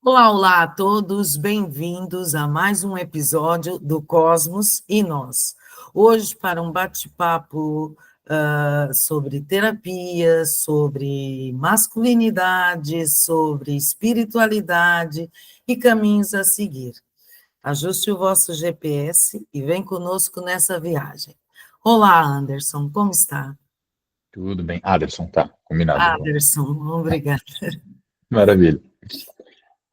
Olá, olá a todos, bem-vindos a mais um episódio do Cosmos e Nós. Hoje, para um bate-papo sobre terapia, sobre masculinidade, sobre espiritualidade e caminhos a seguir. Ajuste o vosso GPS e vem conosco nessa viagem. Olá, Anderson, como está? Tudo bem. Aderson, tá, combinado. Anderson, obrigada. Maravilha.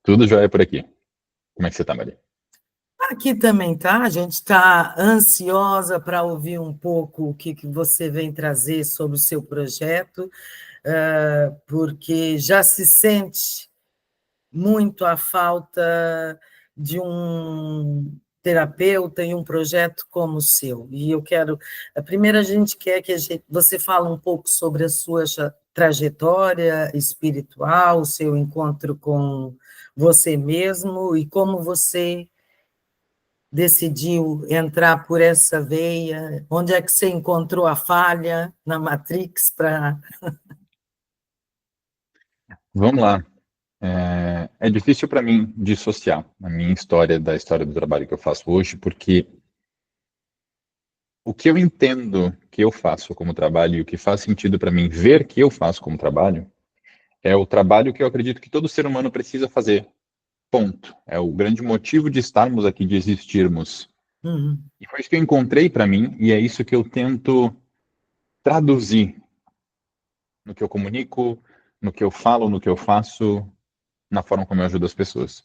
Tudo jóia por aqui. Como é que você tá, Maria? Aqui também tá, a gente está ansiosa para ouvir um pouco o que você vem trazer sobre o seu projeto, porque já se sente muito a falta de um terapeuta e um projeto como o seu. E eu quero, primeiro a gente quer que você fale um pouco sobre a sua trajetória espiritual, o seu encontro com você mesmo e como você decidiu entrar por essa veia? Onde é que você encontrou a falha na Matrix para... Vamos lá. É difícil para mim dissociar a minha história da história do trabalho que eu faço hoje, porque o que eu entendo que eu faço como trabalho e o que faz sentido para mim ver que eu faço como trabalho é o trabalho que eu acredito que todo ser humano precisa fazer. Ponto. É o grande motivo de estarmos aqui, de existirmos. Uhum. E foi isso que eu encontrei para mim e é isso que eu tento traduzir no que eu comunico, no que eu falo, no que eu faço, na forma como eu ajudo as pessoas.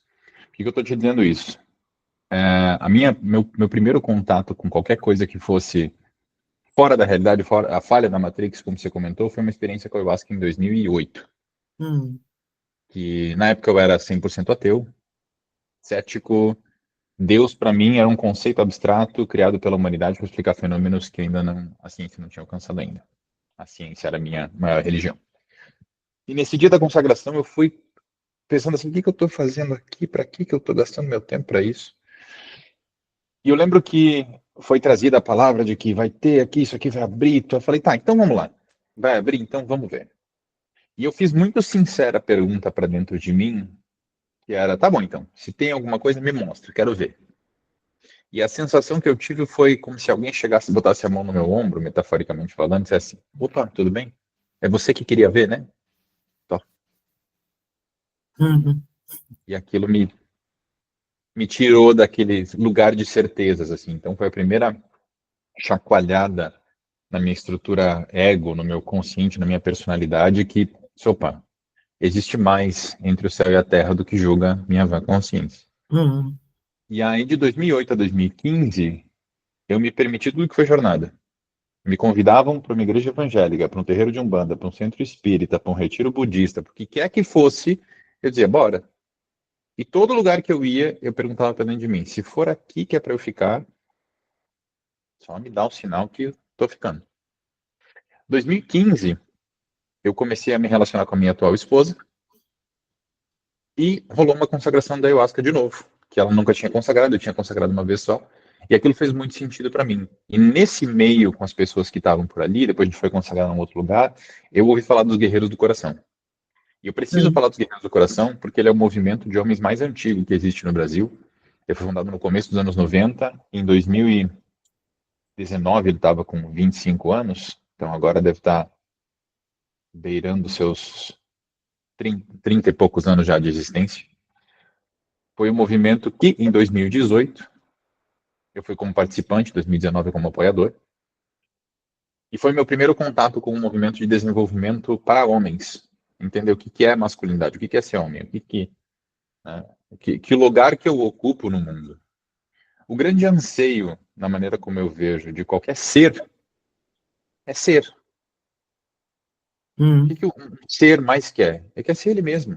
Por que eu estou te dizendo isso? Meu primeiro contato com qualquer coisa que fosse fora da realidade, fora a falha da Matrix, como você comentou, foi uma experiência com a ayahuasca em 2008. Uhum. Que na época eu era 100% ateu, cético. Deus, para mim, era um conceito abstrato criado pela humanidade para explicar fenômenos que ainda não, a ciência não tinha alcançado ainda. A ciência era a minha maior religião. E nesse dia da consagração, eu fui pensando assim, o que que eu estou fazendo aqui? Para que eu estou gastando meu tempo para isso? E eu lembro que foi trazida a palavra de que vai ter aqui, isso aqui vai abrir. Então eu falei, tá, então vamos lá. Vai abrir, então vamos ver. E eu fiz muito sincera pergunta para dentro de mim, que era, tá bom então, se tem alguma coisa, me mostra, quero ver. E a sensação que eu tive foi como se alguém chegasse e botasse a mão no meu ombro, metaforicamente falando, e dissesse, opa, tudo bem? É você que queria ver, né? Tó. Uhum. E aquilo me tirou daquele lugar de certezas, assim. Então foi a primeira chacoalhada na minha estrutura ego, no meu consciente, na minha personalidade, que, opa, existe mais entre o céu e a terra do que julga minha vã consciência. Uhum. E aí, de 2008 a 2015, eu me permiti tudo que foi jornada. Me convidavam para uma igreja evangélica, para um terreiro de umbanda, para um centro espírita, para um retiro budista, para o que quer que fosse, eu dizia, bora. E todo lugar que eu ia, eu perguntava para dentro de mim, se for aqui que é para eu ficar, só me dá um sinal que eu tô ficando. 2015, eu comecei a me relacionar com a minha atual esposa e rolou uma consagração da ayahuasca de novo, que ela nunca tinha consagrado, eu tinha consagrado uma vez só. E aquilo fez muito sentido para mim. E nesse meio, com as pessoas que estavam por ali, depois a gente foi consagrar em um outro lugar, eu ouvi falar dos Guerreiros do Coração. E eu preciso Uhum. falar dos Guerreiros do Coração porque ele é o movimento de homens mais antigo que existe no Brasil. Ele foi fundado no começo dos anos 90. Em 2019 ele estava com 25 anos, então agora deve estar beirando seus 30 e poucos anos já de existência. Foi um movimento que, em 2018, eu fui como participante, 2019 como apoiador, e foi meu primeiro contato com um movimento de desenvolvimento para homens. Entender o que é masculinidade, o que é ser homem, né, que lugar que eu ocupo no mundo. O grande anseio, na maneira como eu vejo, de qualquer ser, é ser. O Uhum. que um ser mais quer? Ele quer ser ele mesmo.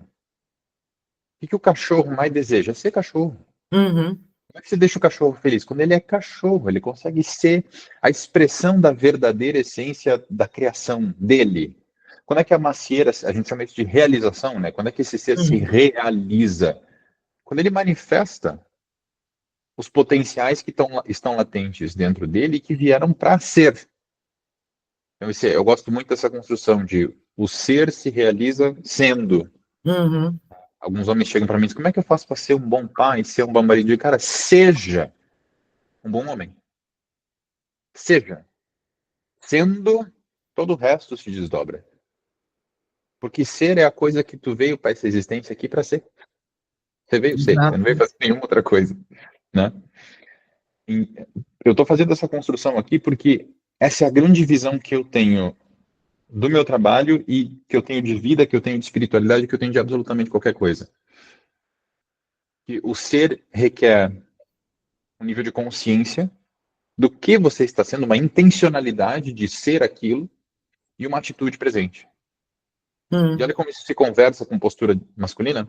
O que o cachorro mais deseja? É ser cachorro. Uhum. Como é que você deixa o cachorro feliz? Quando ele é cachorro, ele consegue ser a expressão da verdadeira essência da criação dele. Quando é que a macieira, a gente chama isso de realização, né? Quando é que esse ser se Uhum. realiza? Quando ele manifesta os potenciais que estão latentes dentro dele e que vieram para ser. Então, eu gosto muito dessa construção de o ser se realiza sendo. Uhum. Alguns homens chegam para mim e dizem, como é que eu faço para ser um bom pai, ser um bom marido? E, cara, seja um bom homem. Seja. Sendo, todo o resto se desdobra. Porque ser é a coisa que tu veio para essa existência aqui para ser. Você veio ser, você não Exato. veio fazer nenhuma outra coisa, né? E eu estou fazendo essa construção aqui porque essa é a grande visão que eu tenho do meu trabalho e que eu tenho de vida, que eu tenho de espiritualidade, que eu tenho de absolutamente qualquer coisa. Que o ser requer um nível de consciência do que você está sendo, uma intencionalidade de ser aquilo e uma atitude presente. E olha Hum, como isso se conversa com postura masculina.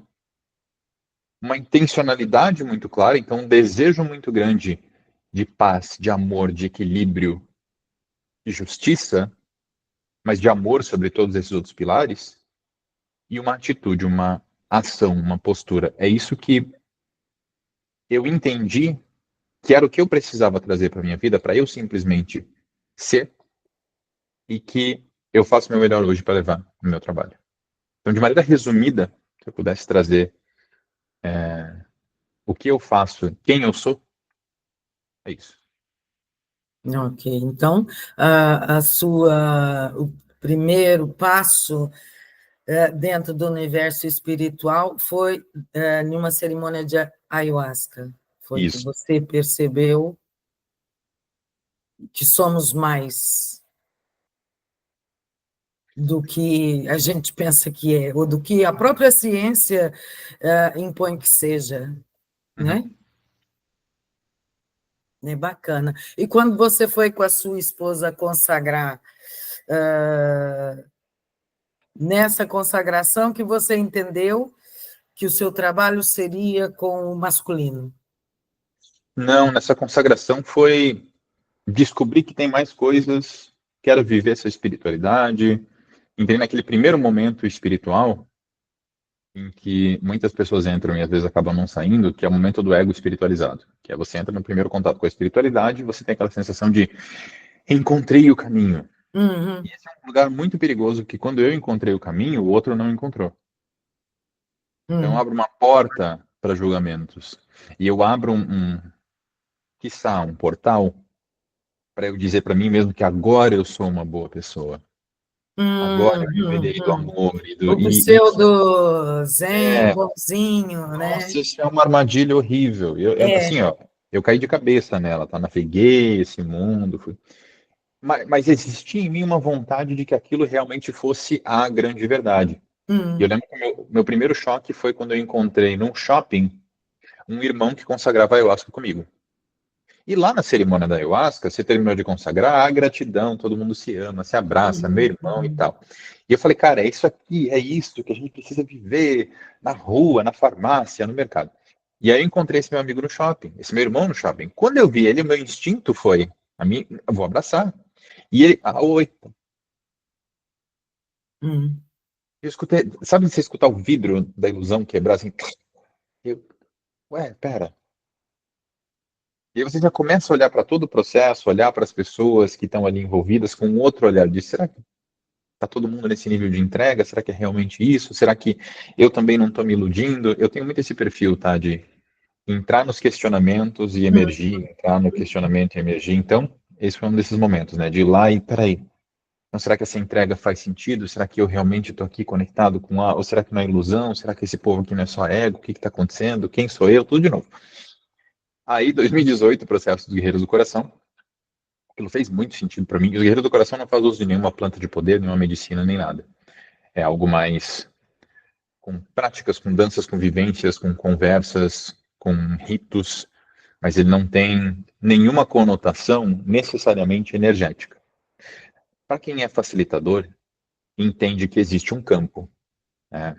Uma intencionalidade muito clara, então um desejo muito grande de paz, de amor, de equilíbrio, de justiça, mas de amor sobre todos esses outros pilares, e uma atitude, uma ação, uma postura. É isso que eu entendi que era o que eu precisava trazer para minha vida, para eu simplesmente ser, e que eu faço o meu melhor hoje para levar no meu trabalho. Então, de maneira resumida, se eu pudesse trazer o que eu faço, quem eu sou, é isso. ok. Então, o primeiro passo dentro do universo espiritual foi em uma cerimônia de ayahuasca. Foi que Isso. você percebeu que somos mais do que a gente pensa que é, ou do que a própria ciência impõe que seja, Uhum. né? É bacana. E quando você foi com a sua esposa consagrar, nessa consagração que você entendeu que o seu trabalho seria com o masculino? Não, nessa consagração foi descobrir que tem mais coisas, quero viver essa espiritualidade. Entrei naquele primeiro momento espiritual em que muitas pessoas entram e às vezes acabam não saindo, que é o momento do ego espiritualizado, que é você entra no primeiro contato com a espiritualidade e você tem aquela sensação de encontrei o caminho. E Uhum, esse é um lugar muito perigoso que quando eu encontrei o caminho, o outro não encontrou. Então uhum, abre uma porta para julgamentos. E eu abro quiçá, um portal para eu dizer para mim mesmo que agora eu sou uma boa pessoa. Agora eu viverei do uhum. amor e do. O pseudo zen, É, bonzinho, né? nossa, isso é uma armadilha horrível. É, Assim, ó, eu caí de cabeça nela, tá? Naveguei esse mundo. Mas existia em mim uma vontade de que aquilo realmente fosse a grande verdade. E eu hum, lembro que o meu primeiro choque foi quando eu encontrei num shopping um irmão que consagrava ayahuasca comigo. E lá na cerimônia da ayahuasca, você terminou de consagrar, a gratidão, todo mundo se ama, se abraça, meu uhum, irmão e uhum, tal. E eu falei, cara, é isso aqui, é isso que a gente precisa viver na rua, na farmácia, no mercado. E aí eu encontrei esse meu amigo no shopping, esse meu irmão no shopping. Quando eu vi ele, o meu instinto foi, a mim, eu vou abraçar. E ele, oi. uhum, Eu escutei, sabe você escutar o vidro da ilusão quebrar assim? Eu, pera. E aí você já começa a olhar para todo o processo, olhar para as pessoas que estão ali envolvidas com um outro olhar de será que está todo mundo nesse nível de entrega? Será que é realmente isso? Será que eu também não estou me iludindo? Eu tenho muito esse perfil, tá? De entrar nos questionamentos e uhum, emergir, entrar no questionamento e emergir. Então, esse foi um desses momentos, né? De ir lá e, peraí, então, será que essa entrega faz sentido? Será que eu realmente estou aqui conectado com a... Ou será que não é ilusão? Será que esse povo aqui não é só ego? O que está acontecendo? Quem sou eu? Tudo de novo. Aí, 2018, o processo dos Guerreiros do Coração, aquilo fez muito sentido para mim. Os Guerreiros do Coração não fazem uso de nenhuma planta de poder, nenhuma medicina, nem nada. É algo mais com práticas, com danças, com vivências, com conversas, com ritos, mas ele não tem nenhuma conotação necessariamente energética. Para quem é facilitador, entende que existe um campo. É,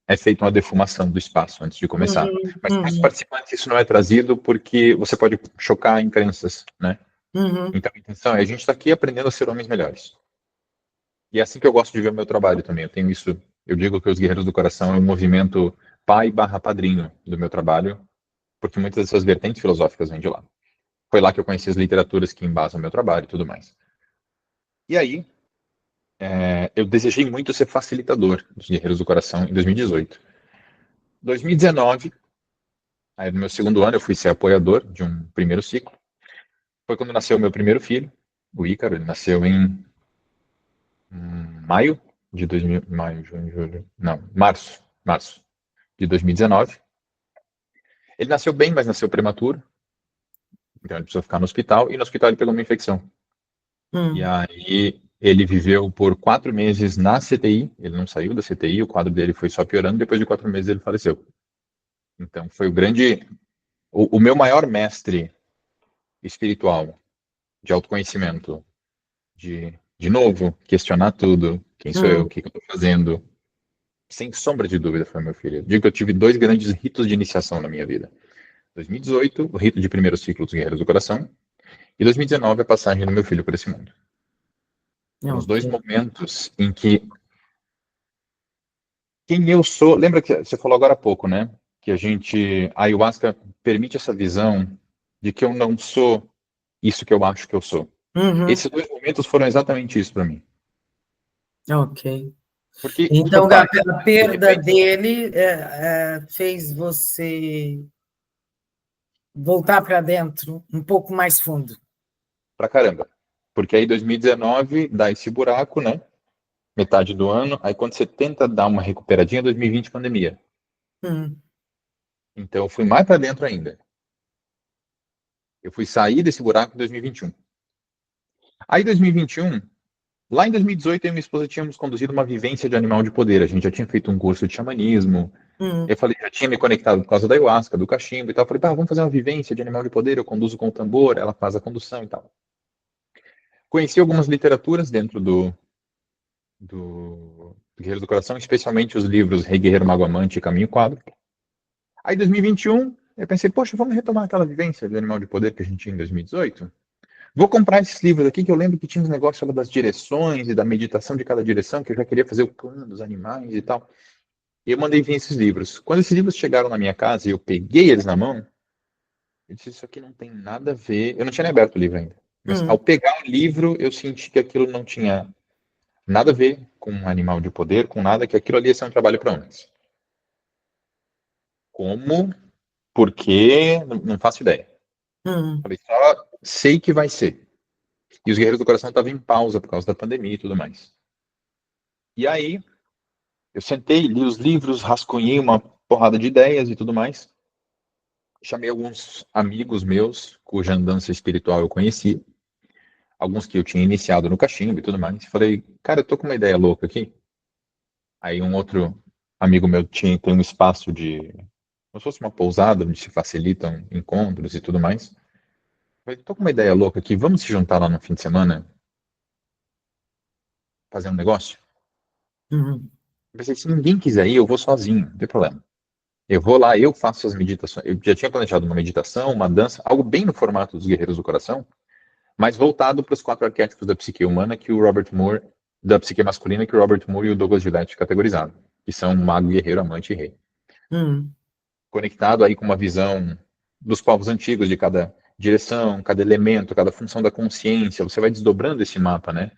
é feita uma defumação do espaço antes de começar. uhum, Mas para os uhum, participantes isso não é trazido porque você pode chocar em crenças, né? uhum. Então a intenção é a gente está aqui aprendendo a ser homens melhores. E é assim que eu gosto de ver o meu trabalho também. Eu tenho isso, eu digo que os Guerreiros do Coração é um movimento pai barra padrinho do meu trabalho, porque muitas dessas vertentes filosóficas vêm de lá. Foi lá que eu conheci as literaturas que embasam o meu trabalho e tudo mais. E aí, eu desejei muito ser facilitador dos Guerreiros do Coração em 2018. 2019, aí no meu segundo ano eu fui ser apoiador de um primeiro ciclo. Foi quando nasceu o meu primeiro filho, o Ícaro. Ele nasceu em maio de 2000, maio, junho, julho, não, março de 2019. Ele nasceu bem, mas nasceu prematuro, então ele precisou ficar no hospital, e no hospital ele pegou uma infecção. E Hum, aí ele viveu por 4 meses na CTI, ele não saiu da CTI, o quadro dele foi só piorando, depois de 4 meses ele faleceu. Então foi o meu maior mestre espiritual, de autoconhecimento, de novo, questionar tudo, quem sou eu, o hum, que eu estou fazendo, sem sombra de dúvida foi meu filho. Eu digo que eu tive dois grandes ritos de iniciação na minha vida. 2018, o rito de primeiro ciclo dos Guerreiros do Coração, e 2019, a passagem do meu filho por esse mundo. Foram os ok. dois momentos em que quem eu sou. Lembra que você falou agora há pouco, né? Que a ayahuasca permite essa visão de que eu não sou isso que eu acho que eu sou. Uhum, Esses dois momentos foram exatamente isso para mim. ok. Porque o meu Então, pai, a de perda repente, dele fez você voltar para dentro, um pouco mais fundo. pra caramba. Porque aí 2019 dá esse buraco, né? Metade do ano. Aí quando você tenta dar uma recuperadinha, 2020 pandemia. Hum, Então eu fui mais para dentro ainda. Eu fui sair desse buraco em 2021. Aí 2021, lá em 2018 eu e minha esposa tínhamos conduzido uma vivência de animal de poder. A gente já tinha feito um curso de xamanismo. Eu hum, falei, já tinha me conectado por causa da ayahuasca, do cachimbo e tal. Eu falei, vamos fazer uma vivência de animal de poder. Eu conduzo com o tambor, ela faz a condução e tal. Conheci algumas literaturas dentro do Guerreiros do Coração, especialmente os livros Rei Guerreiro Mago Amante e Caminho Quadro. Aí, em 2021, eu pensei, poxa, vamos retomar aquela vivência de animal de poder que a gente tinha em 2018? Vou comprar esses livros aqui, que eu lembro que tinha uns negócios das direções e da meditação de cada direção, que eu já queria fazer o plano dos animais e tal. E eu mandei vir esses livros. Quando esses livros chegaram na minha casa e eu peguei eles na mão, eu disse, isso aqui não tem nada a ver. Eu não tinha nem aberto o livro ainda. Mas ao hum, pegar o livro, eu senti que aquilo não tinha nada a ver com um animal de poder, com nada, que aquilo ali ia ser um trabalho para homens. Como? Porque? Não faço ideia. hum, Falei, só sei que vai ser. E os Guerreiros do Coração estavam em pausa por causa da pandemia e tudo mais. E aí, eu sentei, li os livros, rascunhei uma porrada de ideias e tudo mais. Chamei alguns amigos meus, cuja andança espiritual eu conhecia, alguns que eu tinha iniciado no cachimbo e tudo mais. Falei, cara, eu tô com uma ideia louca aqui. Aí um outro amigo meu tem um espaço como se fosse uma pousada onde se facilitam encontros e tudo mais. Falei, tô com uma ideia louca aqui, vamos se juntar lá no fim de semana, fazer um negócio? hum, Eu pensei, se ninguém quiser ir, eu vou sozinho, não tem problema. Eu vou lá, eu faço as meditações. Eu já tinha planejado uma meditação, uma dança, algo bem no formato dos Guerreiros do Coração, mas voltado para os 4 arquétipos da psique humana que o Robert Moore, da psique masculina, que o Robert Moore e o Douglas Gillette categorizaram, que são mago, guerreiro, amante e rei. hum, Conectado aí com uma visão dos povos antigos de cada direção, cada elemento, cada função da consciência. Você vai desdobrando esse mapa, né?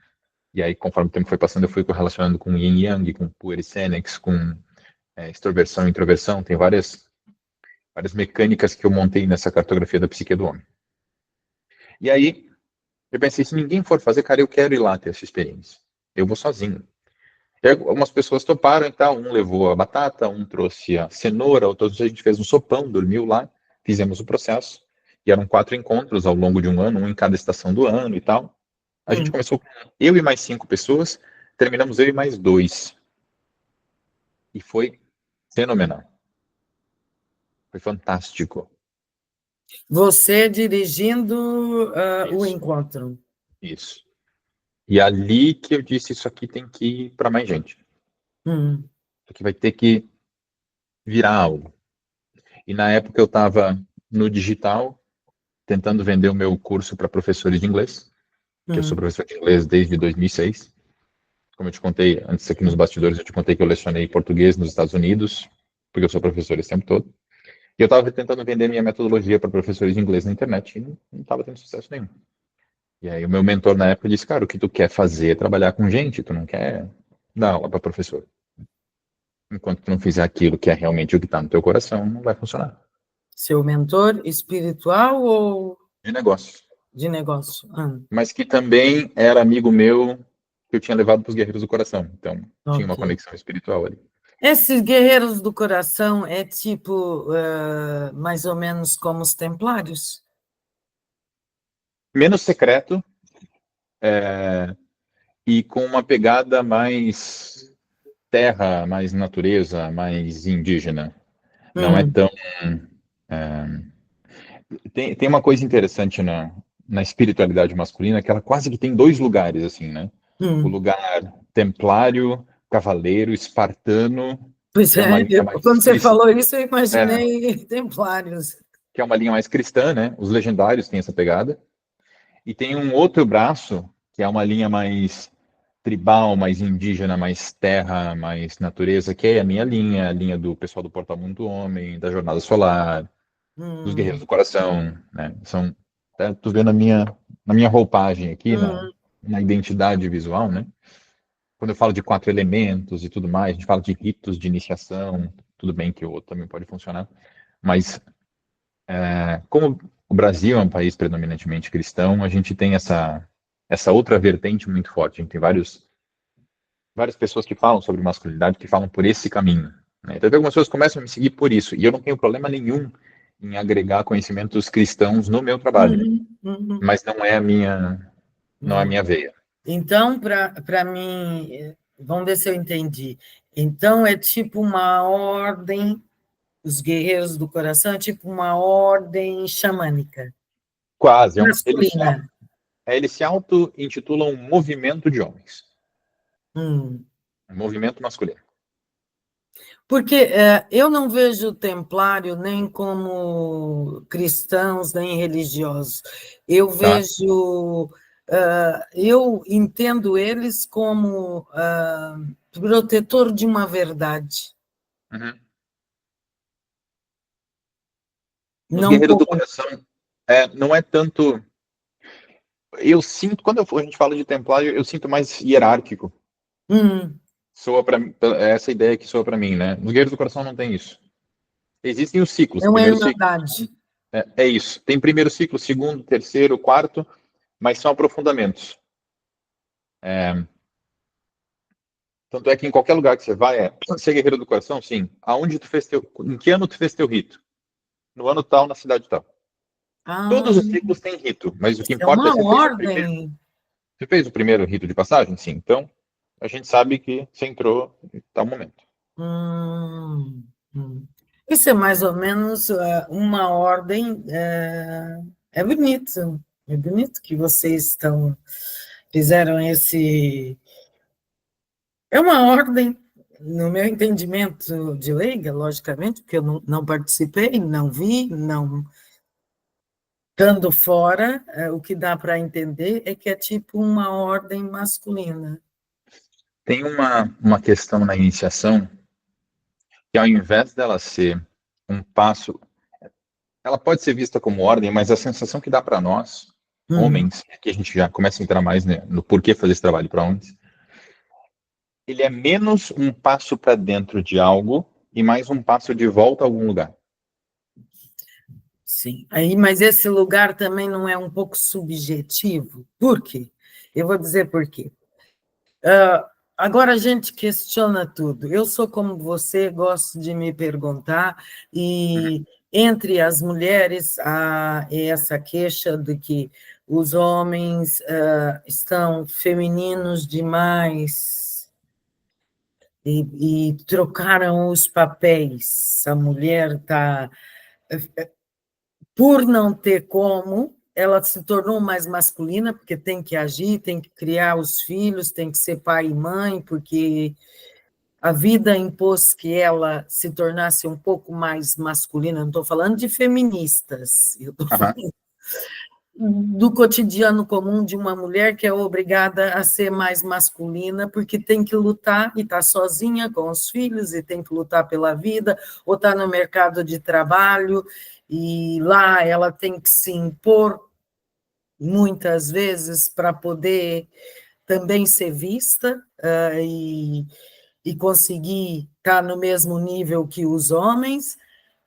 E aí, conforme o tempo foi passando, eu fui correlacionando com Yin Yang, com Puer e Senex, com extroversão e introversão. Tem várias mecânicas que eu montei nessa cartografia da psique do homem. E aí, eu pensei, se ninguém for fazer, cara, eu quero ir lá ter essa experiência. Eu vou sozinho. E aí, algumas pessoas toparam e tal. Um levou a batata, um trouxe a cenoura, outro a gente fez um sopão, dormiu lá, fizemos o processo. E eram 4 encontros ao longo de um ano, um em cada estação do ano e tal. A gente hum. começou com eu e mais 5 pessoas, terminamos eu e mais 2. E foi fenomenal. Foi fantástico. Você dirigindo o Isso, encontro. isso. E ali que eu disse, isso aqui tem que ir para mais gente. Hum, Isso aqui vai ter que virar algo. E na época eu estava no digital, tentando vender o meu curso para professores de inglês, que eu sou hum, professor de inglês desde 2006. Como eu te contei antes aqui nos bastidores, eu te contei que eu lecionei português nos Estados Unidos, porque eu sou professor esse tempo todo. E eu estava tentando vender minha metodologia para professores de inglês na internet e não estava tendo sucesso nenhum. E aí o meu mentor na época disse, cara, o que tu quer fazer é trabalhar com gente, tu não quer dar aula para professor. Enquanto tu não fizer aquilo que é realmente o que está no teu coração, não vai funcionar. Seu mentor espiritual ou De negócio. de negócio? Mas que também era amigo meu que eu tinha levado para os Guerreiros do Coração. Então, tinha uma Ok. conexão espiritual ali. Esses guerreiros do coração é tipo, mais ou menos como os templários? Menos secreto e com uma pegada mais terra, mais natureza, mais indígena. Não é Hum, tão. Tem uma coisa interessante na espiritualidade masculina que ela quase que tem dois lugares, assim, né? O hum. lugar templário, cavaleiro, espartano, Pois que é uma é, linha mais quando você falou isso, eu é, imaginei templários. que é uma linha mais cristã, né? Os legendários têm essa pegada. E tem um outro braço, que é uma linha mais tribal, mais indígena, mais terra, mais natureza, que é a linha do pessoal do Portal Mundo Homem, da Jornada Solar, dos Guerreiros Hum, do Coração, né? São, tu vê na minha roupagem aqui, hum, na identidade visual, né? Quando eu falo de 4 elementos e tudo mais, a gente fala de ritos de iniciação, tudo bem que o outro também pode funcionar, mas como o Brasil é um país predominantemente cristão, a gente tem essa outra vertente muito forte. A gente tem várias pessoas que falam sobre masculinidade, que falam por esse caminho, né? Então, algumas pessoas começam a me seguir por isso, e eu não tenho problema nenhum em agregar conhecimentos cristãos no meu trabalho, uhum. mas não é a minha veia. Então, para mim, vamos ver se eu entendi. Então, é tipo uma ordem, os guerreiros do coração, é tipo uma ordem xamânica, Quase. masculina. Eles se auto-intitulam um movimento de homens, Hum. um movimento masculino. Porque eu não vejo o templário nem como cristãos, nem religiosos. Eu Tá? vejo, eu entendo eles como protetor de uma verdade, Uhum. Os não guerreiros do como. coração não é tanto. Eu sinto, quando a gente fala de templário, eu sinto mais hierárquico. Hum, Soa para essa ideia que soa para mim, né? No Guerreiro do Coração não tem isso. Existem os ciclos. é uma Primeiro ciclo irmandade. é isso. Tem primeiro ciclo, segundo, terceiro, quarto, mas são aprofundamentos. Tanto é que em qualquer lugar que você vai, ser Guerreiro do Coração, sim. Aonde tu fez em que ano tu fez teu rito? No ano tal, na cidade tal. Ah, Todos os ciclos têm rito, mas o que é importa é uma se fez o primeiro. ordem. Você fez o primeiro rito de passagem? Sim. Então, a gente sabe que você entrou em tal momento. Hum, hum. Isso é mais ou menos uma ordem. É bonito que vocês fizeram esse. É uma ordem, no meu entendimento de leiga, logicamente, porque eu não participei, não vi, não. Estando fora, o que dá para entender é que é tipo uma ordem masculina. Tem uma questão na iniciação que, ao invés dela ser um passo, ela pode ser vista como ordem, mas a sensação que dá para nós, Hum, homens, que a gente já começa a entrar mais, né, no porquê fazer esse trabalho para homens, ele é menos um passo para dentro de algo e mais um passo de volta a algum lugar. sim. Aí, mas esse lugar também não é um pouco subjetivo? Por quê? Eu vou dizer por quê. Agora a gente questiona tudo. Eu sou como você, gosto de me perguntar, e entre as mulheres há essa queixa de que os homens estão femininos demais e trocaram os papéis. A mulher está, por não ter como, ela se tornou mais masculina, porque tem que agir, tem que criar os filhos, tem que ser pai e mãe, porque a vida impôs que ela se tornasse um pouco mais masculina. Não estou falando de feministas, eu estou Aham, falando do cotidiano comum de uma mulher que é obrigada a ser mais masculina, porque tem que lutar e está sozinha com os filhos, e tem que lutar pela vida, ou está no mercado de trabalho, e lá ela tem que se impor muitas vezes para poder também ser vista, e conseguir estar no mesmo nível que os homens,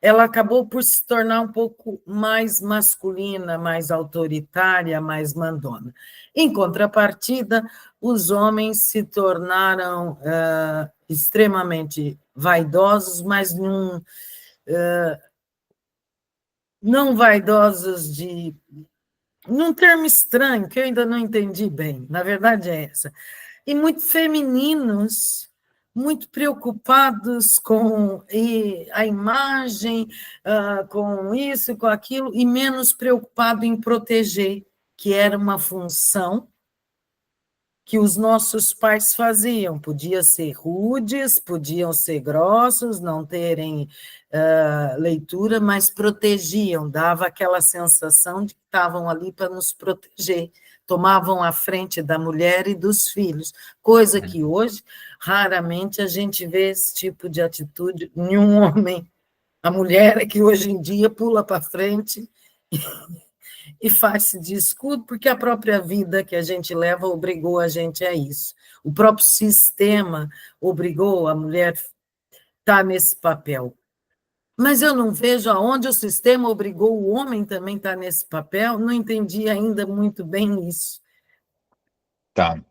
ela acabou por se tornar um pouco mais masculina, mais autoritária, mais mandona. Em contrapartida, os homens se tornaram extremamente vaidosos, mas não vaidosos de... num termo estranho, que eu ainda não entendi bem, na verdade é essa. E muito femininos, muito preocupados com a imagem, com isso, com aquilo, e menos preocupado em proteger, que era uma função que os nossos pais faziam. Podiam ser rudes, podiam ser grossos, não terem leitura, mas protegiam, dava aquela sensação de que estavam ali para nos proteger, tomavam a frente da mulher e dos filhos, coisa que hoje raramente a gente vê esse tipo de atitude em um homem. A mulher é que hoje em dia pula para frente e faz-se de escudo, porque a própria vida que a gente leva obrigou a gente a isso. O próprio sistema obrigou a mulher a estar nesse papel. Mas eu não vejo aonde o sistema obrigou o homem também a estar nesse papel, não entendi ainda muito bem isso. Tá.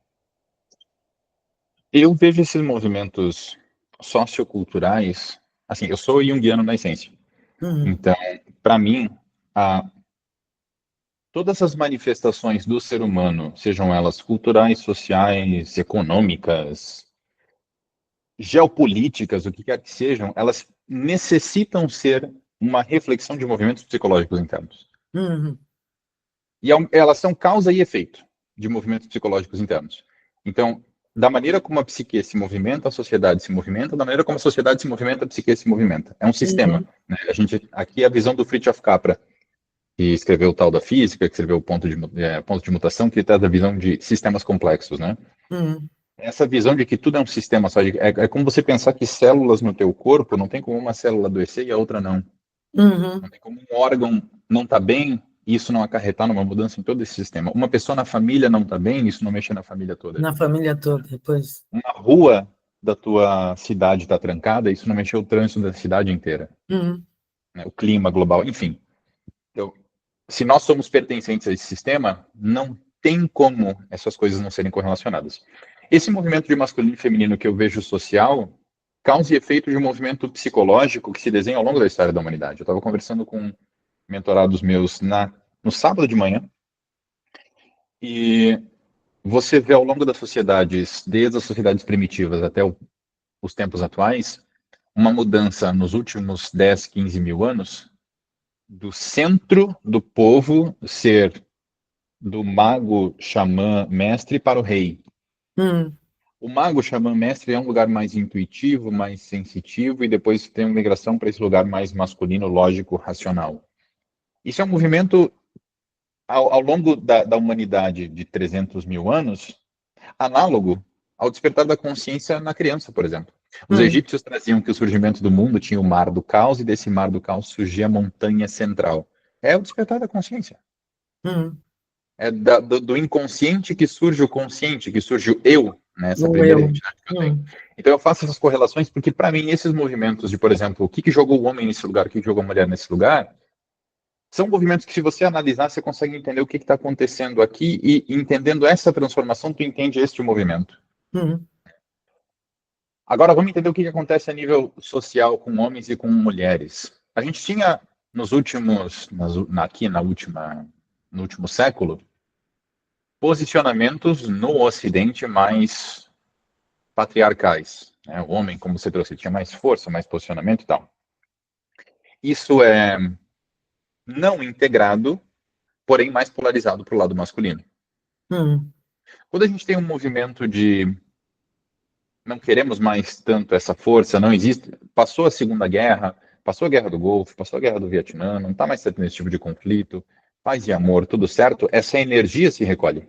Eu vejo esses movimentos socioculturais, assim, eu sou junguiano na essência. Então, para mim, todas as manifestações do ser humano, sejam elas culturais, sociais, econômicas, geopolíticas, o que quer que sejam, elas necessitam ser uma reflexão de movimentos psicológicos internos. E elas são causa e efeito de movimentos psicológicos internos. Então, da maneira como a psique se movimenta, a sociedade se movimenta, da maneira como a sociedade se movimenta, a psique se movimenta. É um sistema. Né? Aqui a visão do Fritjof Capra, que escreveu o tal da física, que escreveu o ponto de mutação, que traz a visão de sistemas complexos, né? Essa visão de que tudo é um sistema só, é como você pensar que células no teu corpo, não tem como uma célula adoecer e a outra não. Não tem como um órgão não estar bem e isso não acarretar numa mudança em todo esse sistema. Uma pessoa na família não está bem, isso não mexe na família toda. Na família toda, depois. Uma rua da tua cidade está trancada, isso não mexeu o trânsito da cidade inteira. Né? O clima global, enfim. Então, se nós somos pertencentes a esse sistema, não tem como essas coisas não serem correlacionadas. Esse movimento de masculino e feminino que eu vejo social, causa e efeito de um movimento psicológico que se desenha ao longo da história da humanidade. Eu estava conversando com mentorados meus no sábado de manhã, e você vê ao longo das sociedades, desde as sociedades primitivas até os tempos atuais, uma mudança nos últimos 10, 15 mil anos, do centro do povo ser do mago, xamã, mestre para o rei. O mago, xamã, mestre é um lugar mais intuitivo, mais sensitivo, e depois tem uma migração para esse lugar mais masculino, lógico, racional. Isso é um movimento ao longo da humanidade de 300 mil anos, análogo ao despertar da consciência na criança, por exemplo. Os egípcios traziam que o surgimento do mundo tinha o mar do caos, e desse mar do caos surgia a montanha central. É o despertar da consciência. É do inconsciente que surge o consciente, que surge o eu, né, essa primeira identidade que eu tenho. Então eu faço essas correlações porque, para mim, esses movimentos de, por exemplo, o que jogou o homem nesse lugar, o que jogou a mulher nesse lugar, são movimentos que, se você analisar, você consegue entender o que está acontecendo aqui, e entendendo essa transformação, tu entende este movimento. Agora, vamos entender o que acontece a nível social com homens e com mulheres. A gente tinha, nos últimos, no último século, posicionamentos no Ocidente mais patriarcais. Né? O homem, como você trouxe, tinha mais força, mais posicionamento e tal. Isso é não integrado, porém mais polarizado para o lado masculino. Quando a gente tem um movimento de não queremos mais tanto essa força, não existe, passou a Segunda Guerra, passou a Guerra do Golfo, passou a Guerra do Vietnã, não está mais tendo esse tipo de conflito, paz e amor, tudo certo, essa energia se recolhe.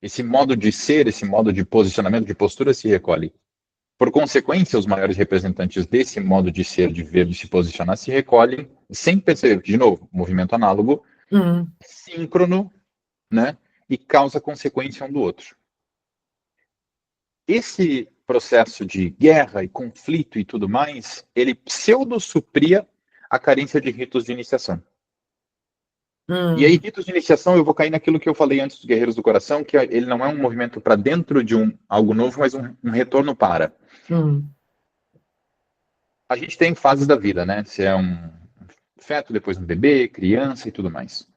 Esse modo de ser, esse modo de posicionamento, de postura se recolhe. Por consequência, os maiores representantes desse modo de ser, de ver, de se posicionar, se recolhem sem perceber. De novo, movimento análogo, síncrono, né? E causa consequência um do outro. Esse processo de guerra e conflito e tudo mais, ele pseudo-supria a carência de ritos de iniciação. E aí, ritos de iniciação, eu vou cair naquilo que eu falei antes dos Guerreiros do Coração, que ele não é um movimento para dentro de algo novo, mas um retorno para. A gente tem fases da vida, né? Você é um feto, depois um bebê, criança e tudo mais.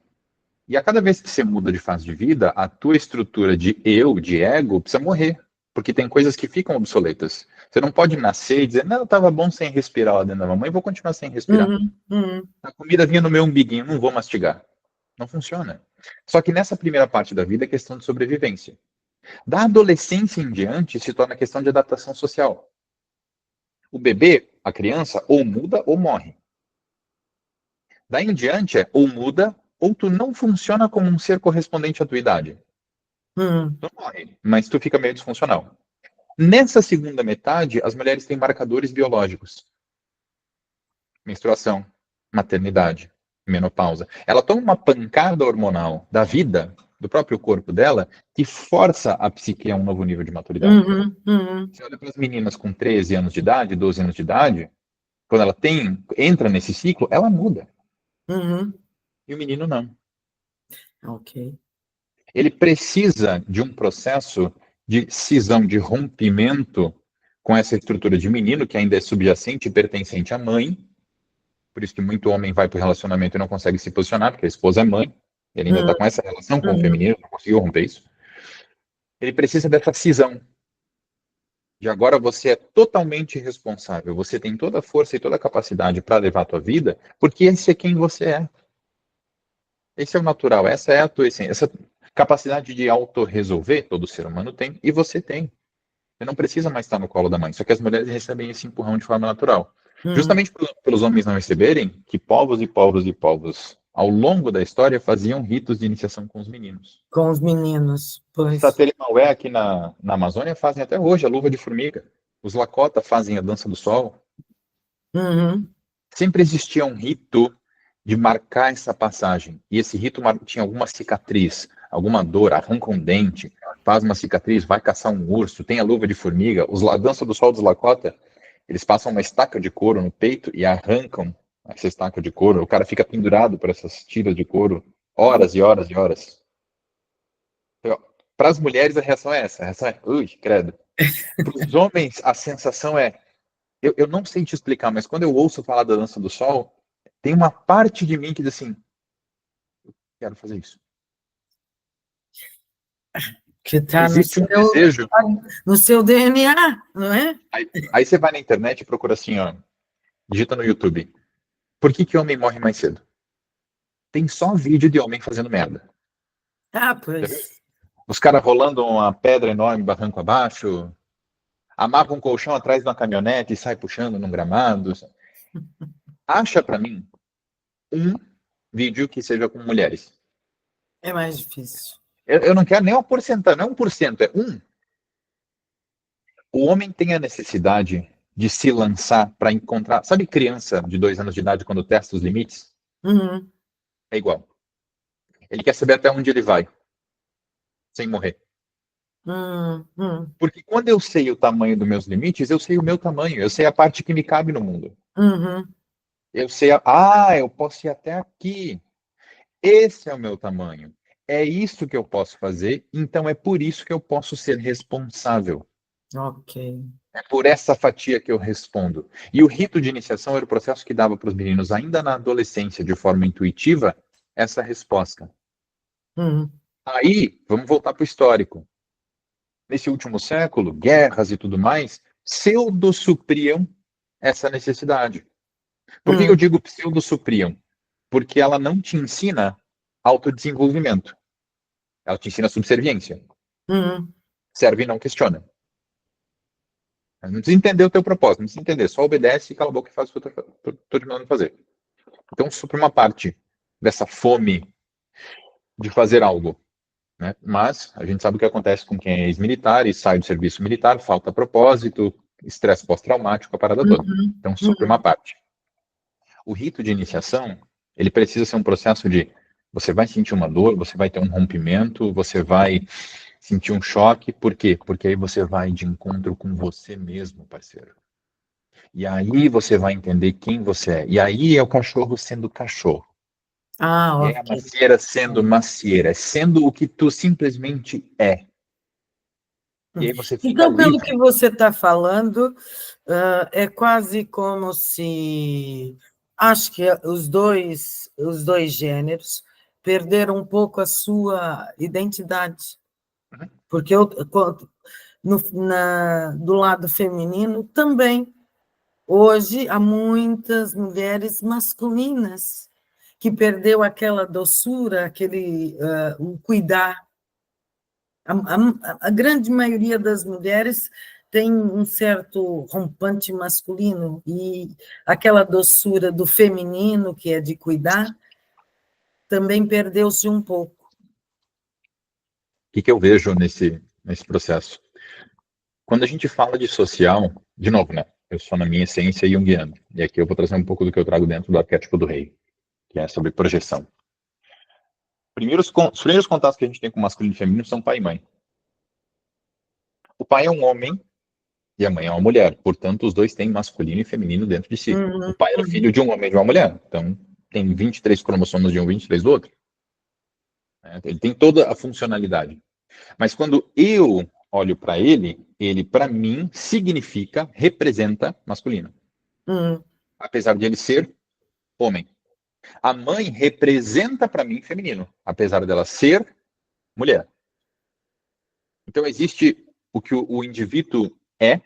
E a cada vez que você muda de fase de vida, a tua estrutura de eu, de ego, precisa morrer. Porque tem coisas que ficam obsoletas. Você não pode nascer e dizer, não, eu estava bom sem respirar lá dentro da mamãe, vou continuar sem respirar. A comida vinha no meu umbiguinho, não vou mastigar. Não funciona. Só que nessa primeira parte da vida é questão de sobrevivência. Da adolescência em diante, se torna questão de adaptação social. O bebê, a criança, ou muda ou morre. Daí em diante é ou muda ou tu não funciona como um ser correspondente à tua idade. Tu morre, mas tu fica meio disfuncional. Nessa segunda metade, as mulheres têm marcadores biológicos. Menstruação, maternidade, menopausa. Ela toma uma pancada hormonal da vida, do próprio corpo dela, que força a psique a um novo nível de maturidade. Você olha para as meninas com 13 anos de idade, 12 anos de idade, quando ela entra nesse ciclo, ela muda. E o menino não. Ok. Ele precisa de um processo de cisão, de rompimento com essa estrutura de menino, que ainda é subjacente e pertencente à mãe. Por isso que muito homem vai para o relacionamento e não consegue se posicionar, porque a esposa é mãe. Ele ainda está com essa relação com o feminino, não conseguiu romper isso. Ele precisa dessa cisão. De agora você é totalmente responsável. Você tem toda a força e toda a capacidade para levar a tua vida, porque esse é quem você é. Esse é o natural, essa é a tua essência. Essa capacidade de autorresolver, todo ser humano tem, e você tem. Você não precisa mais estar no colo da mãe. Só que as mulheres recebem esse empurrão de forma natural. Justamente pelos homens não receberem, que povos e povos e povos, ao longo da história, faziam ritos de iniciação com os meninos. Com os meninos, Os pois. Taterimaué aqui na Amazônia fazem até hoje a luva de formiga. Os Lakota fazem a dança do sol. Sempre existia um rito de marcar essa passagem. E esse rito tinha alguma cicatriz, alguma dor, arranca um dente, faz uma cicatriz, vai caçar um urso, tem a luva de formiga. A dança do sol dos Lakota, eles passam uma estaca de couro no peito e arrancam essa estaca de couro. O cara fica pendurado por essas tiras de couro horas e horas e horas. Então, para as mulheres, a reação é essa. A reação é, ui, credo. Para os homens, a sensação é, eu não sei te explicar, mas quando eu ouço falar da dança do sol, tem uma parte de mim que diz assim, eu quero fazer isso. Que está Existe um desejo. No seu DNA, não é? Aí você vai na internet e procura assim, ó, digita no YouTube. Por que homem morre mais cedo? Tem só vídeo de homem fazendo merda. Pois. Os caras rolando uma pedra enorme, barranco abaixo, amavam um colchão atrás de uma caminhonete e sai puxando num gramado. Acha para mim um vídeo que seja com mulheres. É mais difícil. Eu não quero nem uma porcentagem, não é 1%, é 1. O homem tem a necessidade de se lançar para encontrar... Sabe criança de 2 anos de idade quando testa os limites? É igual. Ele quer saber até onde ele vai, sem morrer. Porque quando eu sei o tamanho dos meus limites, eu sei o meu tamanho, eu sei a parte que me cabe no mundo. Eu sei, eu posso ir até aqui. Esse é o meu tamanho. É isso que eu posso fazer, então é por isso que eu posso ser responsável. Ok. É por essa fatia que eu respondo. E o rito de iniciação era o processo que dava para os meninos, ainda na adolescência, de forma intuitiva, essa resposta. Aí, vamos voltar para o histórico. Nesse último século, guerras e tudo mais, pseudo-supriam essa necessidade. Por que eu digo pseudo-supriam? Porque ela não te ensina autodesenvolvimento. Ela te ensina subserviência. Serve e não questiona. Não precisa entender o teu propósito, não precisa entender. Só obedece e cala a boca e faz o que eu estou te mandando fazer. Então, supre uma parte dessa fome de fazer algo. Né? Mas a gente sabe o que acontece com quem é ex-militar e sai do serviço militar, falta propósito, estresse pós-traumático, a parada toda. Então, supre uma parte. O rito de iniciação, ele precisa ser um processo de você vai sentir uma dor, você vai ter um rompimento, você vai sentir um choque, por quê? Porque aí você vai de encontro com você mesmo, parceiro. E aí você vai entender quem você é. E aí é o cachorro sendo cachorro. Ah, E aí a ok. macieira sendo macieira, sendo o que tu simplesmente é. E aí você fica Então, pelo que livre. você está falando, é quase como se acho que os dois gêneros perderam um pouco a sua identidade, Uhum. porque do lado feminino também. Hoje há muitas mulheres masculinas que perdeu aquela doçura, o cuidar. A grande maioria das mulheres tem um certo rompante masculino e aquela doçura do feminino, que é de cuidar, também perdeu-se um pouco. O que eu vejo nesse processo? Quando a gente fala de social, de novo, né? Eu sou na minha essência junguiano. E aqui eu vou trazer um pouco do que eu trago dentro do arquétipo do rei, que é sobre projeção. Os primeiros contatos que a gente tem com masculino e feminino são pai e mãe. O pai é um homem e a mãe é uma mulher. Portanto, os dois têm masculino e feminino dentro de si. O Uhum, pai era uhum, filho de um homem e de uma mulher. Então, tem 23 cromossomos de um, 23 do outro. Né? Ele tem toda a funcionalidade. Mas quando eu olho para ele para mim significa, representa masculino, uhum, apesar de ele ser homem. A mãe representa para mim feminino, apesar dela ser mulher. Então existe o que o indivíduo é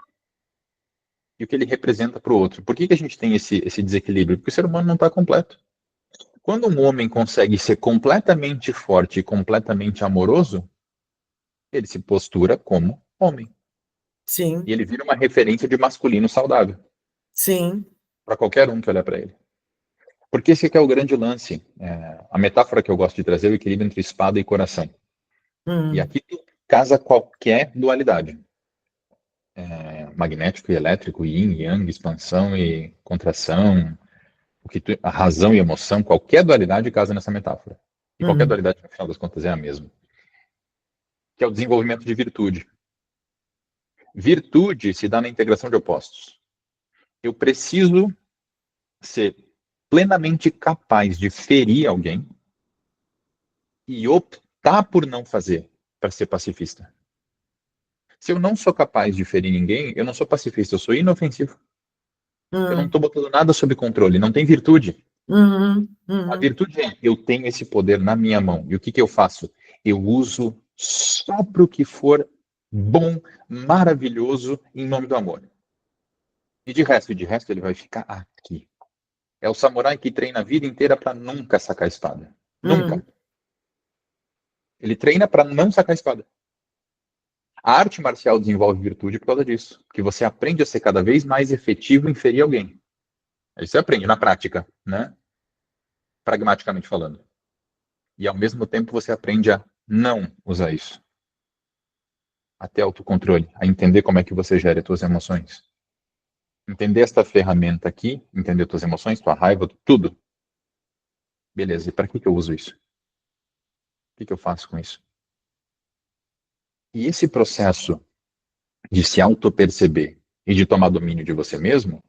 e o que ele representa para o outro. Por que a gente tem esse desequilíbrio? Porque o ser humano não está completo. Quando um homem consegue ser completamente forte e completamente amoroso, ele se postura como homem. E sim, ele vira uma referência de masculino saudável sim, para qualquer um que olhar para ele. Porque esse aqui é o grande lance. A metáfora que eu gosto de trazer é o equilíbrio entre espada e coração. E uhum, aqui casa qualquer dualidade. Magnético e elétrico, yin e yang, expansão e contração, a razão e emoção, qualquer dualidade casa nessa metáfora. E qualquer uhum, dualidade, no final das contas, é a mesma. Que é o desenvolvimento de virtude. Virtude se dá na integração de opostos. Eu preciso ser plenamente capaz de ferir alguém e optar por não fazer para ser pacifista. Se eu não sou capaz de ferir ninguém, eu não sou pacifista, eu sou inofensivo. Eu não uhum, estou botando nada sob controle, não tem virtude. uhum, A uhum, virtude é eu tenho esse poder na minha mão. E o que eu faço? Eu uso só para o que for bom, maravilhoso, em nome do amor. E de resto ele vai ficar aqui. É o samurai que treina a vida inteira para nunca sacar a espada. Nunca. uhum, Ele treina para não sacar a espada. A arte marcial desenvolve virtude por causa disso. Que você aprende a ser cada vez mais efetivo em ferir alguém. Aí você aprende na prática, né? Pragmaticamente falando. E ao mesmo tempo você aprende a não usar isso. A ter autocontrole, a entender como é que você gera as suas emoções. Entender esta ferramenta aqui, entender tuas emoções, tua raiva, tudo. Beleza, e para que eu uso isso? O que eu faço com isso? E esse processo de se auto-perceber e de tomar domínio de você mesmo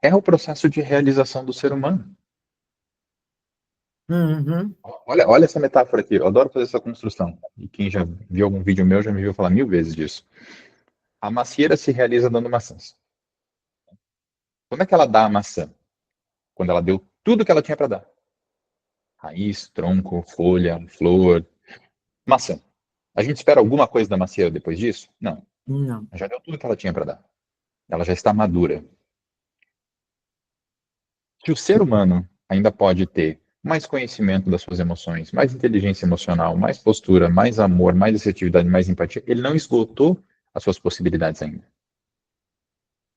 é o processo de realização do ser humano. uhum, Olha essa metáfora aqui, eu adoro fazer essa construção. E quem já viu algum vídeo meu já me viu falar 1000 vezes disso. A macieira se realiza dando maçãs. Como é que ela dá a maçã? Quando ela deu tudo que ela tinha para dar. Raiz, tronco, folha, flor, maçã. A gente espera alguma coisa da macieira depois disso? Não. não, Já deu tudo que ela tinha para dar. Ela já está madura. Se o ser humano ainda pode ter mais conhecimento das suas emoções, mais inteligência emocional, mais postura, mais amor, mais assertividade, mais empatia, ele não esgotou as suas possibilidades ainda.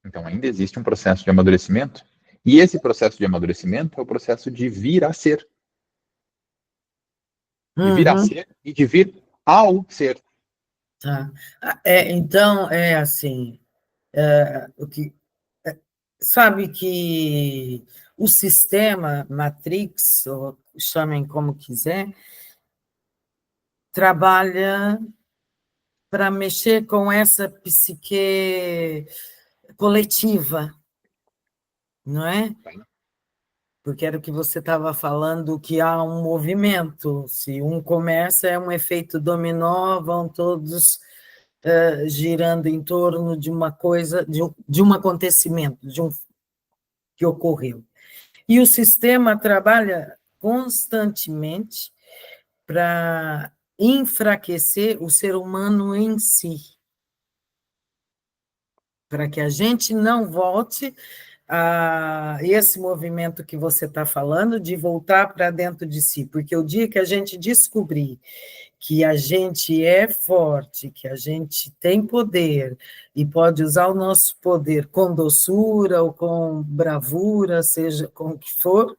Então ainda existe um processo de amadurecimento. E esse processo de amadurecimento é o processo de vir a ser. De vir a uhum, ser e de vir ao ser. tá. Então, é assim, o que sabe que o sistema Matrix, ou chamem como quiser, trabalha para mexer com essa psique coletiva, não é? Porque era o que você estava falando, que há um movimento. Se um começa, é um efeito dominó, vão todos girando em torno de uma coisa, de um acontecimento, que ocorreu. E o sistema trabalha constantemente para enfraquecer o ser humano em si, para que a gente não volte a esse movimento que você está falando, de voltar para dentro de si, porque o dia que a gente descobrir que a gente é forte, que a gente tem poder e pode usar o nosso poder com doçura ou com bravura, seja com o que for,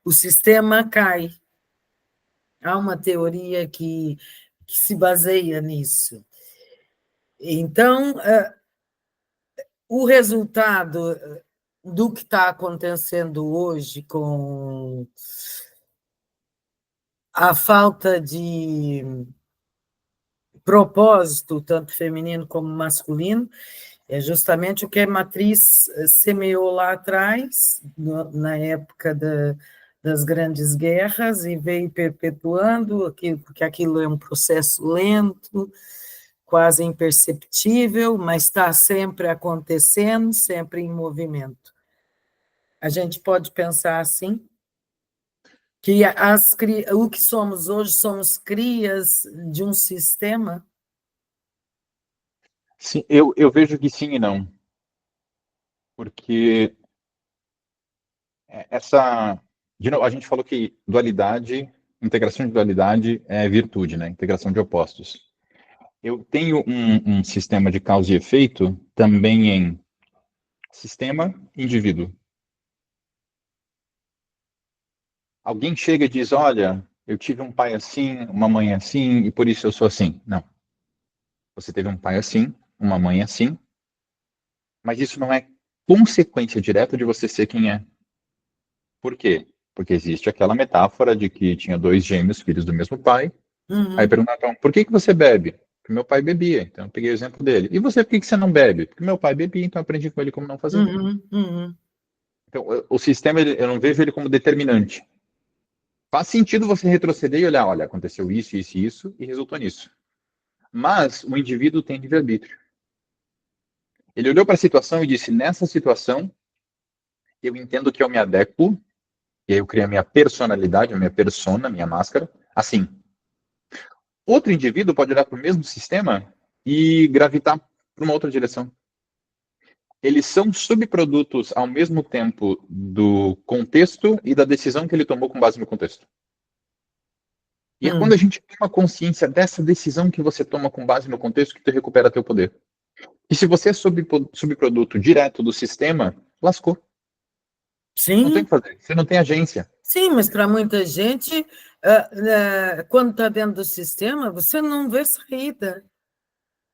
o sistema cai. Há uma teoria que se baseia nisso. Então, o resultado do que está acontecendo hoje com a falta de propósito, tanto feminino como masculino, é justamente o que a matriz semeou lá atrás, na época das grandes guerras, e veio perpetuando, porque aquilo é um processo lento, quase imperceptível, mas está sempre acontecendo, sempre em movimento. A gente pode pensar assim, que o que somos hoje somos crias de um sistema. Sim, eu vejo que sim e não. Porque essa. De novo, a gente falou que dualidade, integração de dualidade é virtude, né? Integração de opostos. Eu tenho um sistema de causa e efeito também em sistema e indivíduo. Alguém chega e diz: olha, eu tive um pai assim, uma mãe assim, e por isso eu sou assim. Não. Você teve um pai assim, uma mãe assim, mas isso não é consequência direta de você ser quem é. Por quê? Porque existe aquela metáfora de que tinha dois gêmeos, filhos do mesmo pai. Aí Uhum, perguntaram: por que você bebe? Porque meu pai bebia, então eu peguei o exemplo dele. E você, por que você não bebe? Porque meu pai bebia, então eu aprendi com ele como não fazer. uhum, uhum, Então, o sistema, eu não vejo ele como determinante. Faz sentido você retroceder e olhar: olha, aconteceu isso, isso e isso, e resultou nisso. Mas o indivíduo tem livre-arbítrio. Ele olhou para a situação e disse: nessa situação, eu entendo que eu me adequo, e aí eu crio a minha personalidade, a minha persona, a minha máscara, assim. Outro indivíduo pode olhar para o mesmo sistema e gravitar para uma outra direção. Eles são subprodutos ao mesmo tempo do contexto e da decisão que ele tomou com base no contexto. E é quando a uhum. gente toma consciência dessa decisão que você toma com base no contexto que tu recupera teu poder. E se você é subproduto direto do sistema, lascou. Não tem o Sim, que fazer. Você não tem agência. sim, mas para muita gente, quando está dentro do sistema, você não vê saída.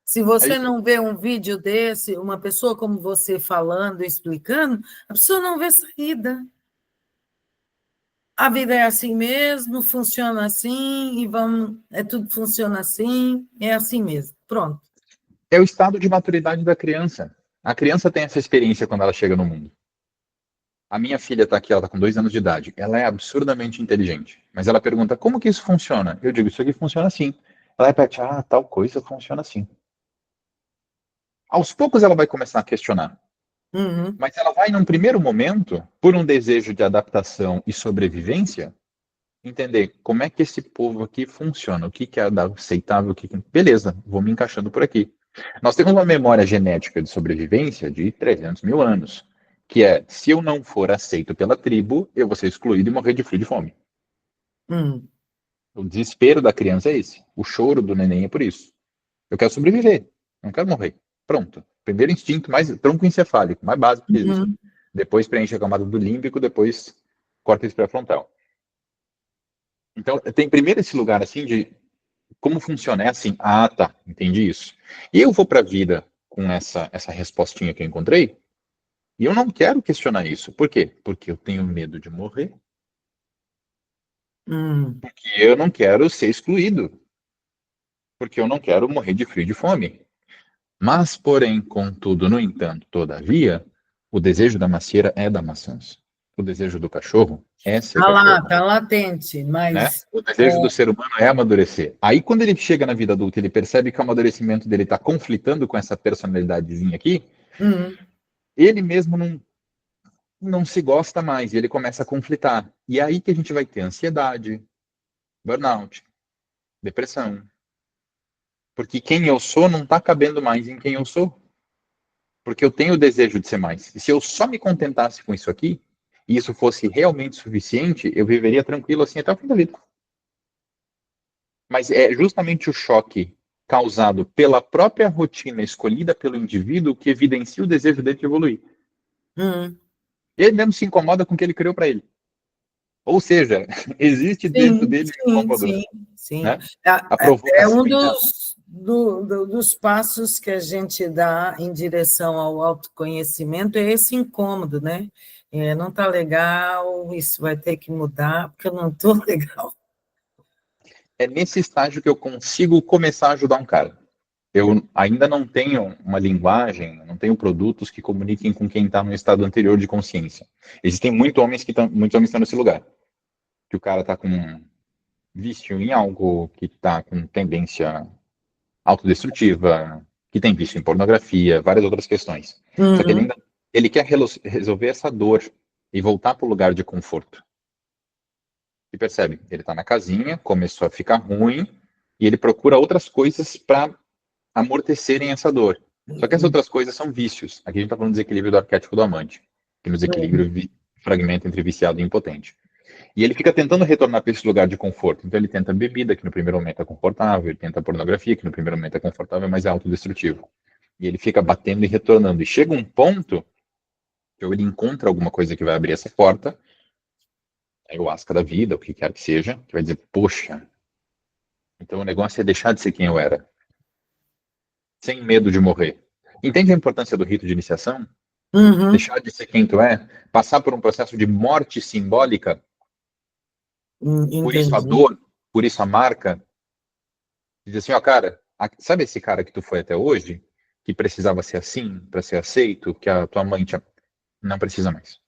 Se É você isso. não vê um vídeo desse, uma pessoa como você falando, explicando, a pessoa não vê saída. A vida é assim mesmo, funciona assim, e tudo funciona assim, é assim mesmo. Pronto. É o estado de maturidade da criança. A criança tem essa experiência quando ela chega no mundo. A minha filha está aqui, ela está com 2 anos de idade. Ela é absurdamente inteligente. Mas ela pergunta, como que isso funciona? Eu digo, isso aqui funciona assim. Ela repete, tal coisa funciona assim. Aos poucos ela vai começar a questionar. Uhum, Mas ela vai, num primeiro momento, por um desejo de adaptação e sobrevivência, entender como é que esse povo aqui funciona, o que que é aceitável, o que que... Beleza, vou me encaixando por aqui. Nós temos uma memória genética de sobrevivência de 300 mil anos, que é, se eu não for aceito pela tribo, eu vou ser excluído e morrer de frio e de fome. uhum, O desespero da criança é esse. O choro do neném é por isso. Eu quero sobreviver, não quero morrer. Pronto. Primeiro instinto, mais tronco encefálico, mais básico que existe. uhum, Depois preenche a camada do límbico, depois córtex pré-frontal. Então, tem primeiro esse lugar assim de como funciona. É assim, tá, entendi isso. E eu vou para a vida com essa respostinha que eu encontrei, e eu não quero questionar isso. Por quê? Porque eu tenho medo de morrer, uhum. porque eu não quero ser excluído. porque eu não quero morrer de frio e de fome. Mas, porém, contudo, no entanto, todavia, o desejo da macieira é da maçãs. O desejo do cachorro é ser Ah lá, cachorro, está latente, né? mas O desejo do ser humano é amadurecer. Aí, quando ele chega na vida adulta, ele percebe que o amadurecimento dele está conflitando com essa personalidadezinha aqui, hum, ele mesmo não se gosta mais, e ele começa a conflitar. E é aí que a gente vai ter ansiedade, burnout, depressão. Porque quem eu sou não está cabendo mais em quem eu sou. Porque eu tenho o desejo de ser mais. E se eu só me contentasse com isso aqui, e isso fosse realmente suficiente, eu viveria tranquilo assim até o fim da vida. Mas é justamente o choque causado pela própria rotina escolhida pelo indivíduo que evidencia o desejo dele de evoluir. hum. Ele mesmo se incomoda com o que ele criou para ele. Ou seja, existe dentro Sim, dele um sim, incômodo, sim, sim. né? A É um provocação interna. dos passos que a gente dá em direção ao autoconhecimento, é esse incômodo, né? Não está legal, isso vai ter que mudar, porque eu não estou legal. É nesse estágio que eu consigo começar a ajudar um cara. Eu ainda não tenho uma linguagem, não tenho produtos que comuniquem com quem está no estado anterior de consciência. Existem muitos homens que estão nesse lugar. Que o cara está com vício em algo, que está com tendência autodestrutiva, que tem vício em pornografia, várias outras questões. Só que ele Uhum, ainda ele quer resolver essa dor e voltar para o lugar de conforto. E percebe, ele está na casinha, começou a ficar ruim, e ele procura outras coisas para amortecerem essa dor. Só que essas outras coisas são vícios. Aqui a gente está falando do desequilíbrio do arquétipo do amante, que no desequilíbrio fragmenta entre viciado e impotente. E ele fica tentando retornar para esse lugar de conforto. Então ele tenta bebida, que no primeiro momento é confortável, ele tenta pornografia, que no primeiro momento é confortável, mas é autodestrutivo. E ele fica batendo e retornando. E chega um ponto que ele encontra alguma coisa que vai abrir essa porta, a ayahuasca da vida, o que quer que seja, que vai dizer, poxa, então o negócio é deixar de ser quem eu era, sem medo de morrer. Entende a importância do rito de iniciação? uhum, Deixar de ser quem tu é, passar por um processo de morte simbólica, por isso a entendi. dor, por isso a marca, diz assim, ó, cara, sabe esse cara que tu foi até hoje, que precisava ser assim para ser aceito, que a tua mãe tinha... não precisa mais.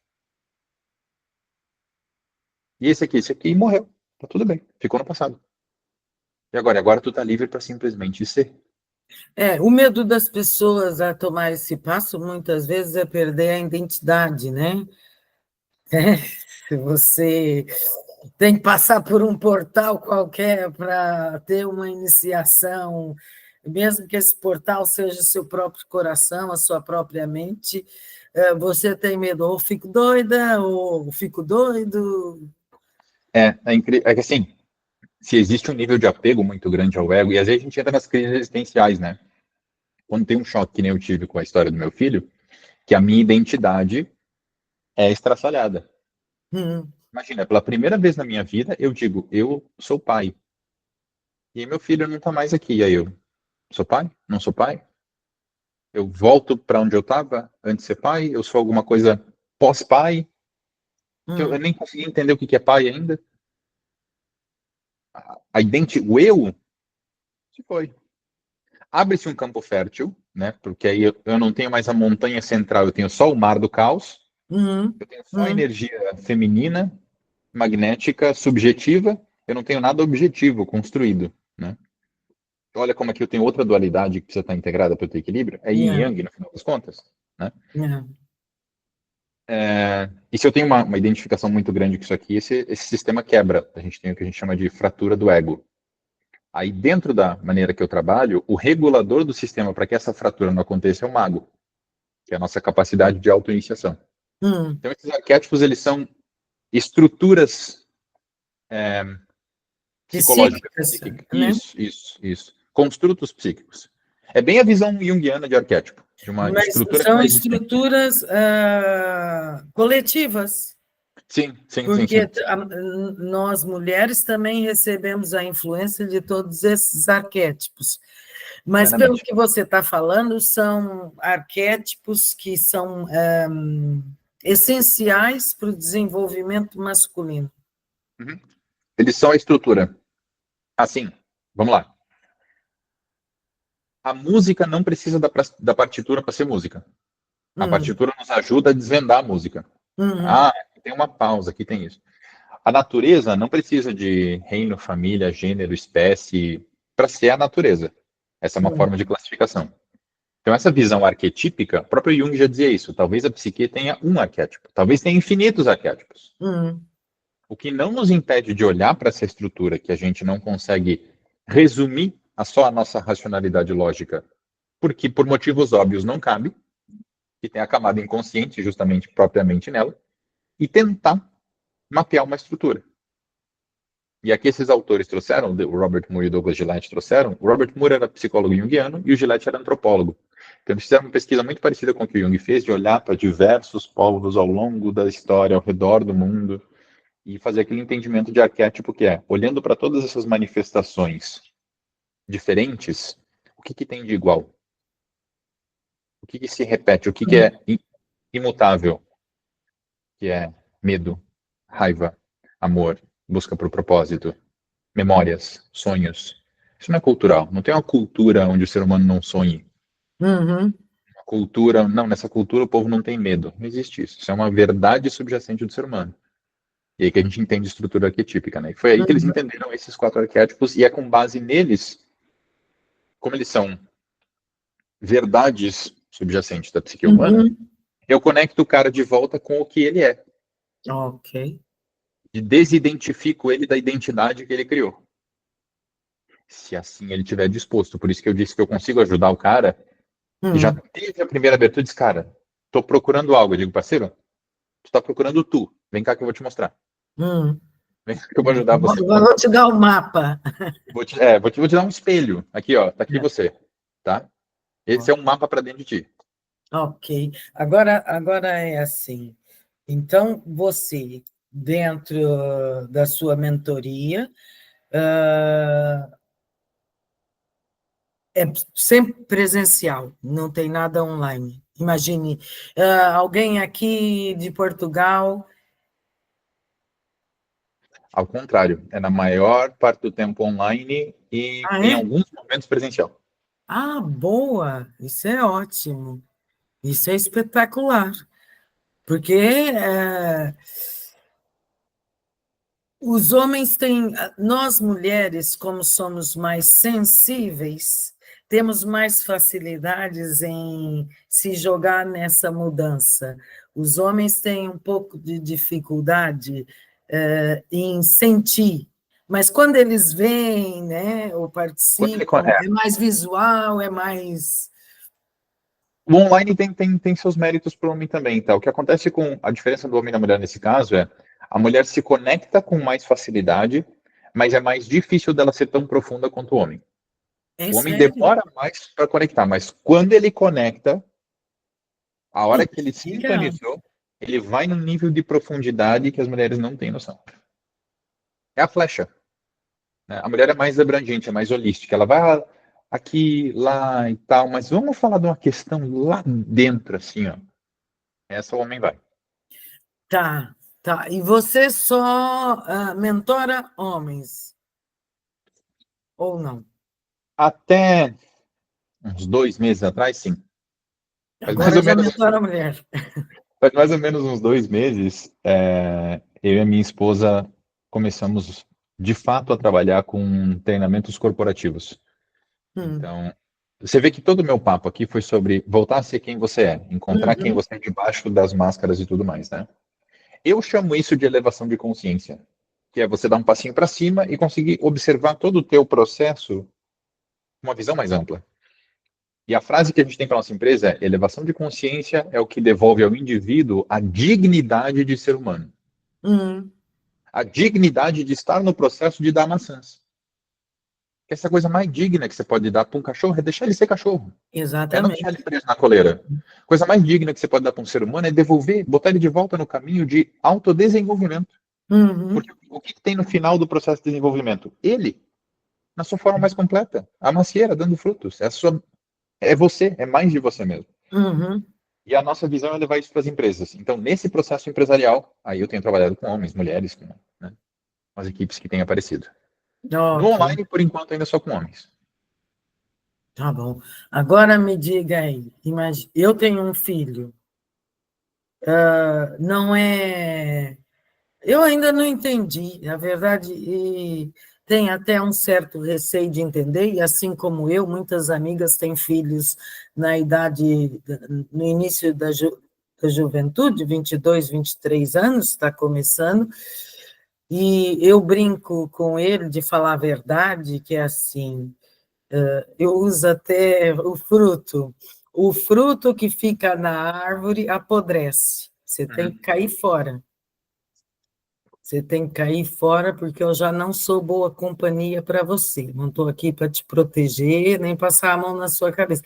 E esse aqui morreu, tá tudo bem, ficou no passado. E agora tu tá livre para simplesmente ser. O medo das pessoas a tomar esse passo, muitas vezes, é perder a identidade, né? Se você tem que passar por um portal qualquer para ter uma iniciação, mesmo que esse portal seja o seu próprio coração, a sua própria mente, você tem medo, ou fico doida, ou fico doido. É incrível, é que assim, se existe um nível de apego muito grande ao ego, e às vezes a gente entra nas crises existenciais, né? Quando tem um choque que nem eu tive com a história do meu filho, que a minha identidade é estraçalhada. Hum, Imagina, pela primeira vez na minha vida, eu digo, eu sou pai. E aí meu filho não tá mais aqui. E aí eu, sou pai? Não sou pai? Eu volto para onde eu estava antes de ser pai? Eu sou alguma coisa pós-pai? Que eu hum, nem consegui entender o que é pai ainda. O eu se foi. Abre-se um campo fértil, né? Porque aí eu não tenho mais a montanha central, eu tenho só o mar do caos, hum, eu tenho só a hum. energia feminina, magnética, subjetiva, eu não tenho nada objetivo construído, né? Olha como aqui eu tenho outra dualidade que precisa estar integrada para o equilíbrio, é yin e Yeah, yang, no final das contas, né? yeah. E se eu tenho uma identificação muito grande com isso aqui, esse sistema quebra. A gente tem o que a gente chama de fratura do ego. Aí, dentro da maneira que eu trabalho, o regulador do sistema para que essa fratura não aconteça é o mago, que é a nossa capacidade de autoiniciação. Hum. Então, esses arquétipos, eles são estruturas psicológicas, Psíquicas, psíquicas. né? Isso. Construtos psíquicos. É bem a visão junguiana de arquétipo, de uma Mas estrutura que são está existente. estruturas coletivas, Sim. porque nós mulheres também recebemos a influência de todos esses arquétipos. Mas, pelo Plenamente. que você está falando, são arquétipos que são essenciais para o desenvolvimento masculino. Uhum. Eles são a estrutura. Assim, vamos lá. A música não precisa da partitura para ser música. A Hum, partitura nos ajuda a desvendar a música. uhum, Ah, tem uma pausa, aqui tem isso. A natureza não precisa de reino, família, gênero, espécie para ser a natureza. Essa é uma hum, forma de classificação. Então, essa visão arquetípica, o próprio Jung já dizia isso. Talvez a psique tenha um arquétipo, talvez tenha infinitos arquétipos. hum, O que não nos impede de olhar para essa estrutura que a gente não consegue resumir a só a nossa racionalidade lógica, porque por motivos óbvios não cabe, que tem a camada inconsciente justamente propriamente nela, e tentar mapear uma estrutura. E aqui esses autores trouxeram, o Robert Moore e o Douglas Gillette trouxeram, o Robert Moore era psicólogo junguiano e o Gillette era antropólogo. Então eles fizeram uma pesquisa muito parecida com o que o Jung fez, de olhar para diversos povos ao longo da história, ao redor do mundo, e fazer aquele entendimento de arquétipo que é, olhando para todas essas manifestações diferentes, o que tem de igual? O que se repete? O que hum, é imutável? Que é medo, raiva, amor, busca por propósito, memórias, sonhos. Isso não é cultural. Não tem uma cultura onde o ser humano não sonhe. uhum, Uma cultura, não, nessa cultura o povo não tem medo. Não existe isso. Isso é uma verdade subjacente do ser humano. E aí que a gente entende estrutura arquetípica, né? E foi aí que eles uhum, entenderam esses quatro arquétipos e é com base neles, como eles são verdades subjacentes da psique humana, uhum. eu conecto o cara de volta com o que ele é. Ok. E desidentifico ele da identidade que ele criou. Se assim ele tiver disposto. Por isso que eu disse que eu consigo ajudar o cara que já Hum, teve a primeira abertura e disse, cara, tô procurando algo. Eu digo, parceiro, tu tá procurando tu. Vem cá que eu vou te mostrar. hum. Vem cá que eu vou ajudar você. Vou te dar o mapa. Vou te dar um espelho. Aqui, ó, tá aqui É, você, tá? Esse ó, é um mapa para dentro de ti. ok. Agora é assim. Então, você, dentro da sua mentoria, ah, é sempre presencial, não tem nada online. Imagine, alguém aqui de Portugal. Ao contrário, é na maior parte do tempo online e Ah, em é? alguns momentos presencial. Ah, boa! Isso é ótimo. Isso é espetacular. Porque os homens têm, nós mulheres, como somos mais sensíveis, temos mais facilidades em se jogar nessa mudança. Os homens têm um pouco de dificuldade em sentir, mas quando eles veem, né, ou Quando ele, participam, é mais visual, é mais. o online tem seus méritos para o homem também, tá? O que acontece com a diferença do homem e da mulher nesse caso é a mulher se conecta com mais facilidade, mas é mais difícil dela ser tão profunda quanto o homem. É O homem sério? demora mais para conectar, mas quando ele conecta, a hora que ele Legal. sintonizou, ele vai num nível de profundidade que as mulheres não têm noção. É a flecha, né? A mulher é mais abrangente, é mais holística. Ela vai aqui, lá e tal, mas vamos falar de uma questão lá dentro, assim, ó. Essa o homem vai. Tá, tá. E você só mentora homens, ou não? Até uns 2 meses atrás, sim. Faz mais Agora ou já menos, mentora mulher. faz mais ou menos uns 2 meses, eu e a minha esposa começamos de fato a trabalhar com treinamentos corporativos. Hum, Então, você vê que todo o meu papo aqui foi sobre voltar a ser quem você é, encontrar quem uhum, você é debaixo das máscaras e tudo mais, né? Eu chamo isso de elevação de consciência, que é você dar um passinho para cima e conseguir observar todo o teu processo com uma visão mais ampla. E a frase que a gente tem para nossa empresa é: elevação de consciência é o que devolve ao indivíduo a dignidade de ser humano, hum, a dignidade de estar no processo de dar maçãs. Que essa coisa mais digna que você pode dar para um cachorro é deixar ele ser cachorro, é não deixar ele exatamente. preso na coleira. A coisa mais digna que você pode dar para um ser humano é devolver, botar ele de volta no caminho de autodesenvolvimento. Uhum, Porque o que tem no final do processo de desenvolvimento? Ele, na sua forma mais completa, a macieira dando frutos. É você, é mais de você mesmo. uhum, E a nossa visão é levar isso para as empresas. Então, nesse processo empresarial, aí eu tenho trabalhado com homens, mulheres, com, né, as equipes que têm aparecido. No ok. online, por enquanto, ainda só com homens. Tá bom. Agora me diga aí, eu tenho um filho, não é. Eu ainda não entendi, na verdade, e tem até um certo receio de entender, e assim como eu, muitas amigas têm filhos na idade, no início da juventude, 22, 23 anos, está começando, e eu brinco com ele de falar a verdade, que é assim, eu uso até o fruto que fica na árvore apodrece, você tem Uhum. que cair fora. Você tem que cair fora, porque eu já não sou boa companhia para você. Não estou aqui para te proteger, nem passar a mão na sua cabeça.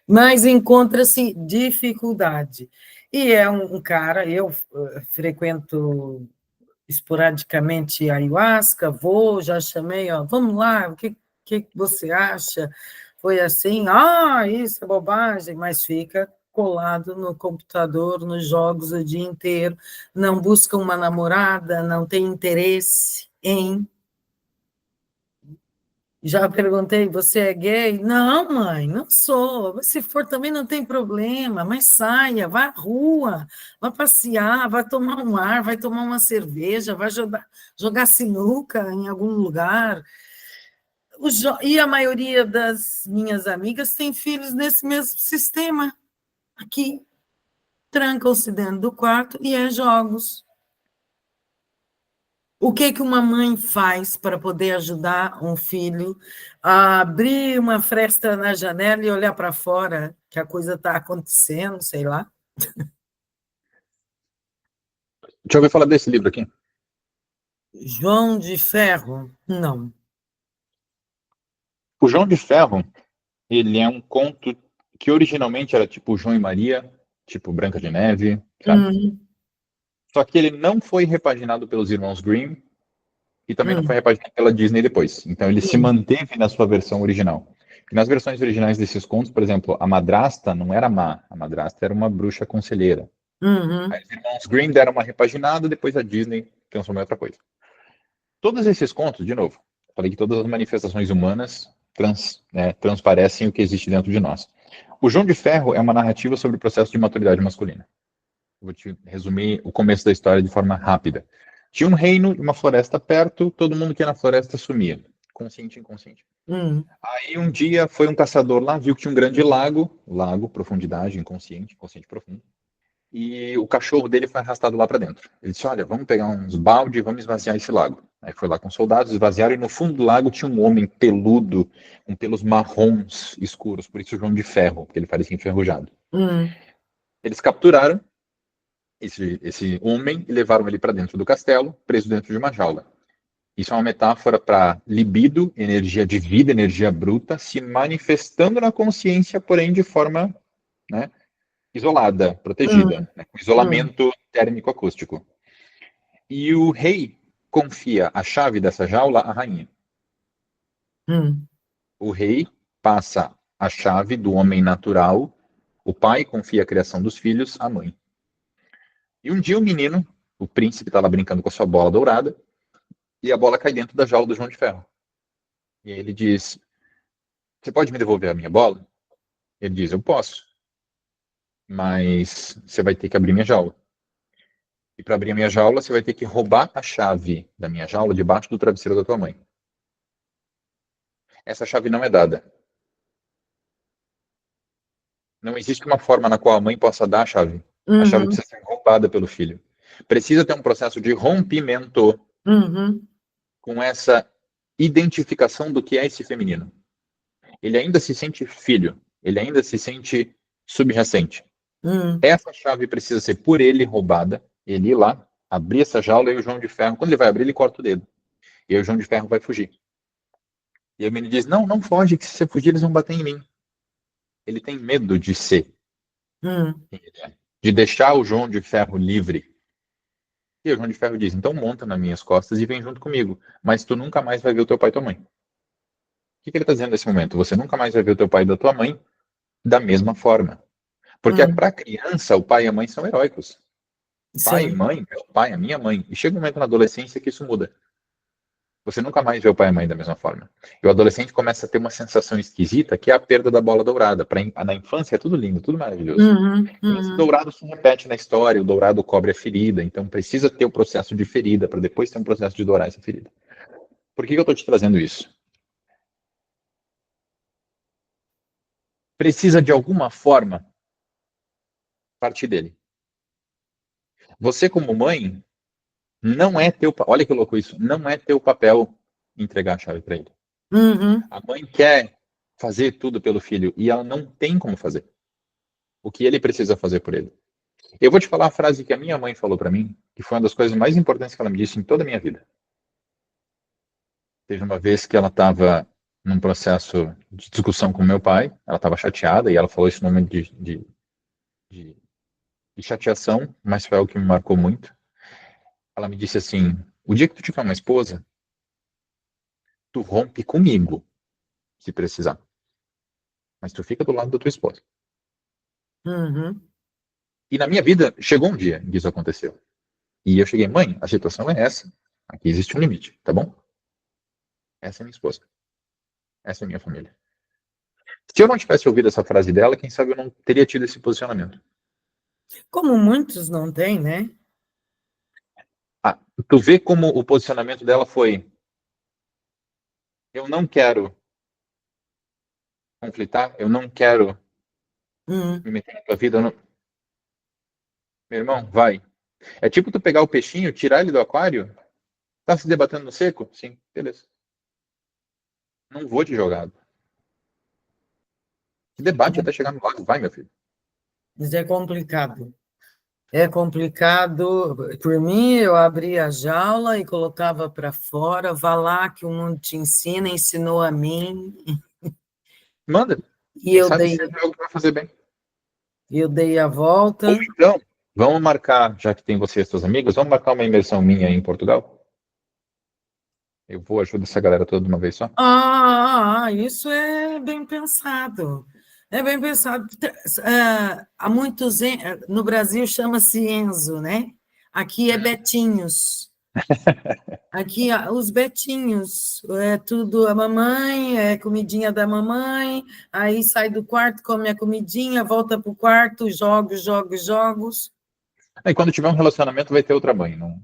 Mas encontra-se dificuldade. E é um cara, eu frequento esporadicamente a ayahuasca, vou, já chamei, ó, vamos lá, o que você acha? Foi assim, isso é bobagem, mas fica colado no computador, nos jogos o dia inteiro, não busca uma namorada, não tem interesse em. Já perguntei, você é gay? Não, mãe, não sou. Se for também não tem problema, mas saia, vá à rua, vá passear, vá tomar um ar, vai tomar uma cerveja, vai jogar sinuca em algum lugar. E a maioria das minhas amigas tem filhos nesse mesmo sistema. Aqui, trancam-se dentro do quarto e é jogos. O que que uma mãe faz para poder ajudar um filho a abrir uma fresta na janela e olhar para fora, que a coisa está acontecendo, sei lá? Deixa eu ver falar desse livro aqui. João de Ferro? Não. O João de Ferro, ele é um conto que originalmente era tipo João e Maria, tipo Branca de Neve, sabe? Hum, Só que ele não foi repaginado pelos irmãos Grimm e também não foi hum, repaginado pela Disney depois. Então ele se hum, manteve na sua versão original. E nas versões originais desses contos, por exemplo, a madrasta não era má, a madrasta era uma bruxa conselheira. Aí uhum, os irmãos Grimm deram uma repaginada, depois a Disney transformou em outra coisa. Todos esses contos, de novo, falei que todas as manifestações humanas transparecem o que existe dentro de nós. O João de Ferro é uma narrativa sobre o processo de maturidade masculina. Vou te resumir o começo da história de forma rápida. Tinha um reino e uma floresta perto, todo mundo que ia na floresta sumia, consciente e inconsciente. hum, Aí um dia foi um caçador lá, viu que tinha um grande lago, profundidade, inconsciente, consciente profundo, e o cachorro dele foi arrastado lá para dentro. Ele disse: Olha, vamos pegar uns balde e vamos esvaziar esse lago. Aí foi lá com soldados, esvaziaram, e no fundo do lago tinha um homem peludo, com pelos marrons escuros, por isso João de Ferro, porque ele parecia enferrujado. hum, Eles capturaram esse homem e levaram ele para dentro do castelo, preso dentro de uma jaula. Isso é uma metáfora para libido, energia de vida, energia bruta, se manifestando na consciência, porém de forma, né, isolada, hum, protegida, né, com hum, isolamento térmico acústico. E o rei confia a chave dessa jaula à rainha. hum, O rei passa a chave do homem natural, o pai confia a criação dos filhos à mãe. E um dia o menino, o príncipe, está lá brincando com a sua bola dourada, e a bola cai dentro da jaula do João de Ferro. E ele diz: Você pode me devolver a minha bola? Ele diz: Eu posso, mas você vai ter que abrir minha jaula. E para abrir a minha jaula, você vai ter que roubar a chave da minha jaula debaixo do travesseiro da tua mãe. Essa chave não é dada. Não existe uma forma na qual a mãe possa dar a chave. A chave uhum, precisa ser roubada pelo filho. Precisa ter um processo de rompimento uhum, com essa identificação do que é esse feminino. Ele ainda se sente filho, ele ainda se sente subjacente. uhum, Essa chave precisa ser por ele roubada, ele ir lá, abrir essa jaula e o João de Ferro, quando ele vai abrir, ele corta o dedo. E aí o João de Ferro vai fugir. E aí o menino diz: Não, não foge, que se você fugir, eles vão bater em mim. Ele tem medo de ser uhum, quem ele é, de deixar o João de Ferro livre. E o João de Ferro diz: Então monta nas minhas costas e vem junto comigo, mas tu nunca mais vai ver o teu pai e tua mãe. O que ele está dizendo nesse momento? Você nunca mais vai ver o teu pai e da tua mãe da mesma forma. Porque uhum, para a criança, o pai e a mãe são heróicos. Pai e sim, mãe, meu pai, a minha mãe. E chega um momento na adolescência que isso muda. Você nunca mais vê o pai e a mãe da mesma forma. E o adolescente começa a ter uma sensação esquisita, que é a perda da bola dourada. Na infância é tudo lindo, tudo maravilhoso. Uhum, E esse uhum. dourado se repete na história, o dourado cobre a ferida, então precisa ter o processo de ferida, para depois ter um processo de dourar essa ferida. Por que eu estou te trazendo isso? Precisa, de alguma forma, partir dele. Você, como mãe, não é teu... Olha que louco isso. Não é teu papel entregar a chave para ele. Uhum. A mãe quer fazer tudo pelo filho e ela não tem como fazer o que ele precisa fazer por ele. Eu vou te falar a frase que a minha mãe falou para mim, que foi uma das coisas mais importantes que ela me disse em toda a minha vida. Teve uma vez que ela estava num processo de discussão com meu pai, ela estava chateada e ela falou isso num momento de, de chateação, mas foi algo que me marcou muito. Ela me disse assim: o dia que tu tiver uma esposa, tu rompe comigo, se precisar. Mas tu fica do lado da tua esposa. Uhum. E na minha vida, chegou um dia em que isso aconteceu. E eu cheguei, mãe, a situação é essa. Aqui existe um limite, tá bom? Essa é minha esposa. Essa é minha família. Se eu não tivesse ouvido essa frase dela, quem sabe eu não teria tido esse posicionamento. Como muitos não têm, né? Ah, tu vê como o posicionamento dela foi: eu não quero conflitar, eu não quero Uhum. me meter na tua vida. Meu irmão, vai. É tipo tu pegar o peixinho, tirar ele do aquário, tá se debatendo no seco? Sim, beleza. Não vou te jogar. Se debate até chegar no lago, vai, meu filho. Mas é complicado. É complicado. Por mim, eu abria a jaula e colocava para fora. Vá lá que o mundo te ensina, ensinou a mim. Manda. E Quem sabe se é algo que vai fazer bem. eu dei a Ou volta. então, vamos marcar, já que tem você e suas amigas, vamos marcar uma imersão minha aí em Portugal? Eu vou ajudar essa galera toda de uma vez só. Isso é bem pensado. É bem pensado. Há muitos. No Brasil chama-se Enzo, né? Aqui é Betinhos. Aqui, os Betinhos, é tudo a mamãe, é comidinha da mamãe, aí sai do quarto, come a comidinha, volta para o quarto, jogos, jogos, jogos. Aí quando tiver um relacionamento vai ter outra mãe, não,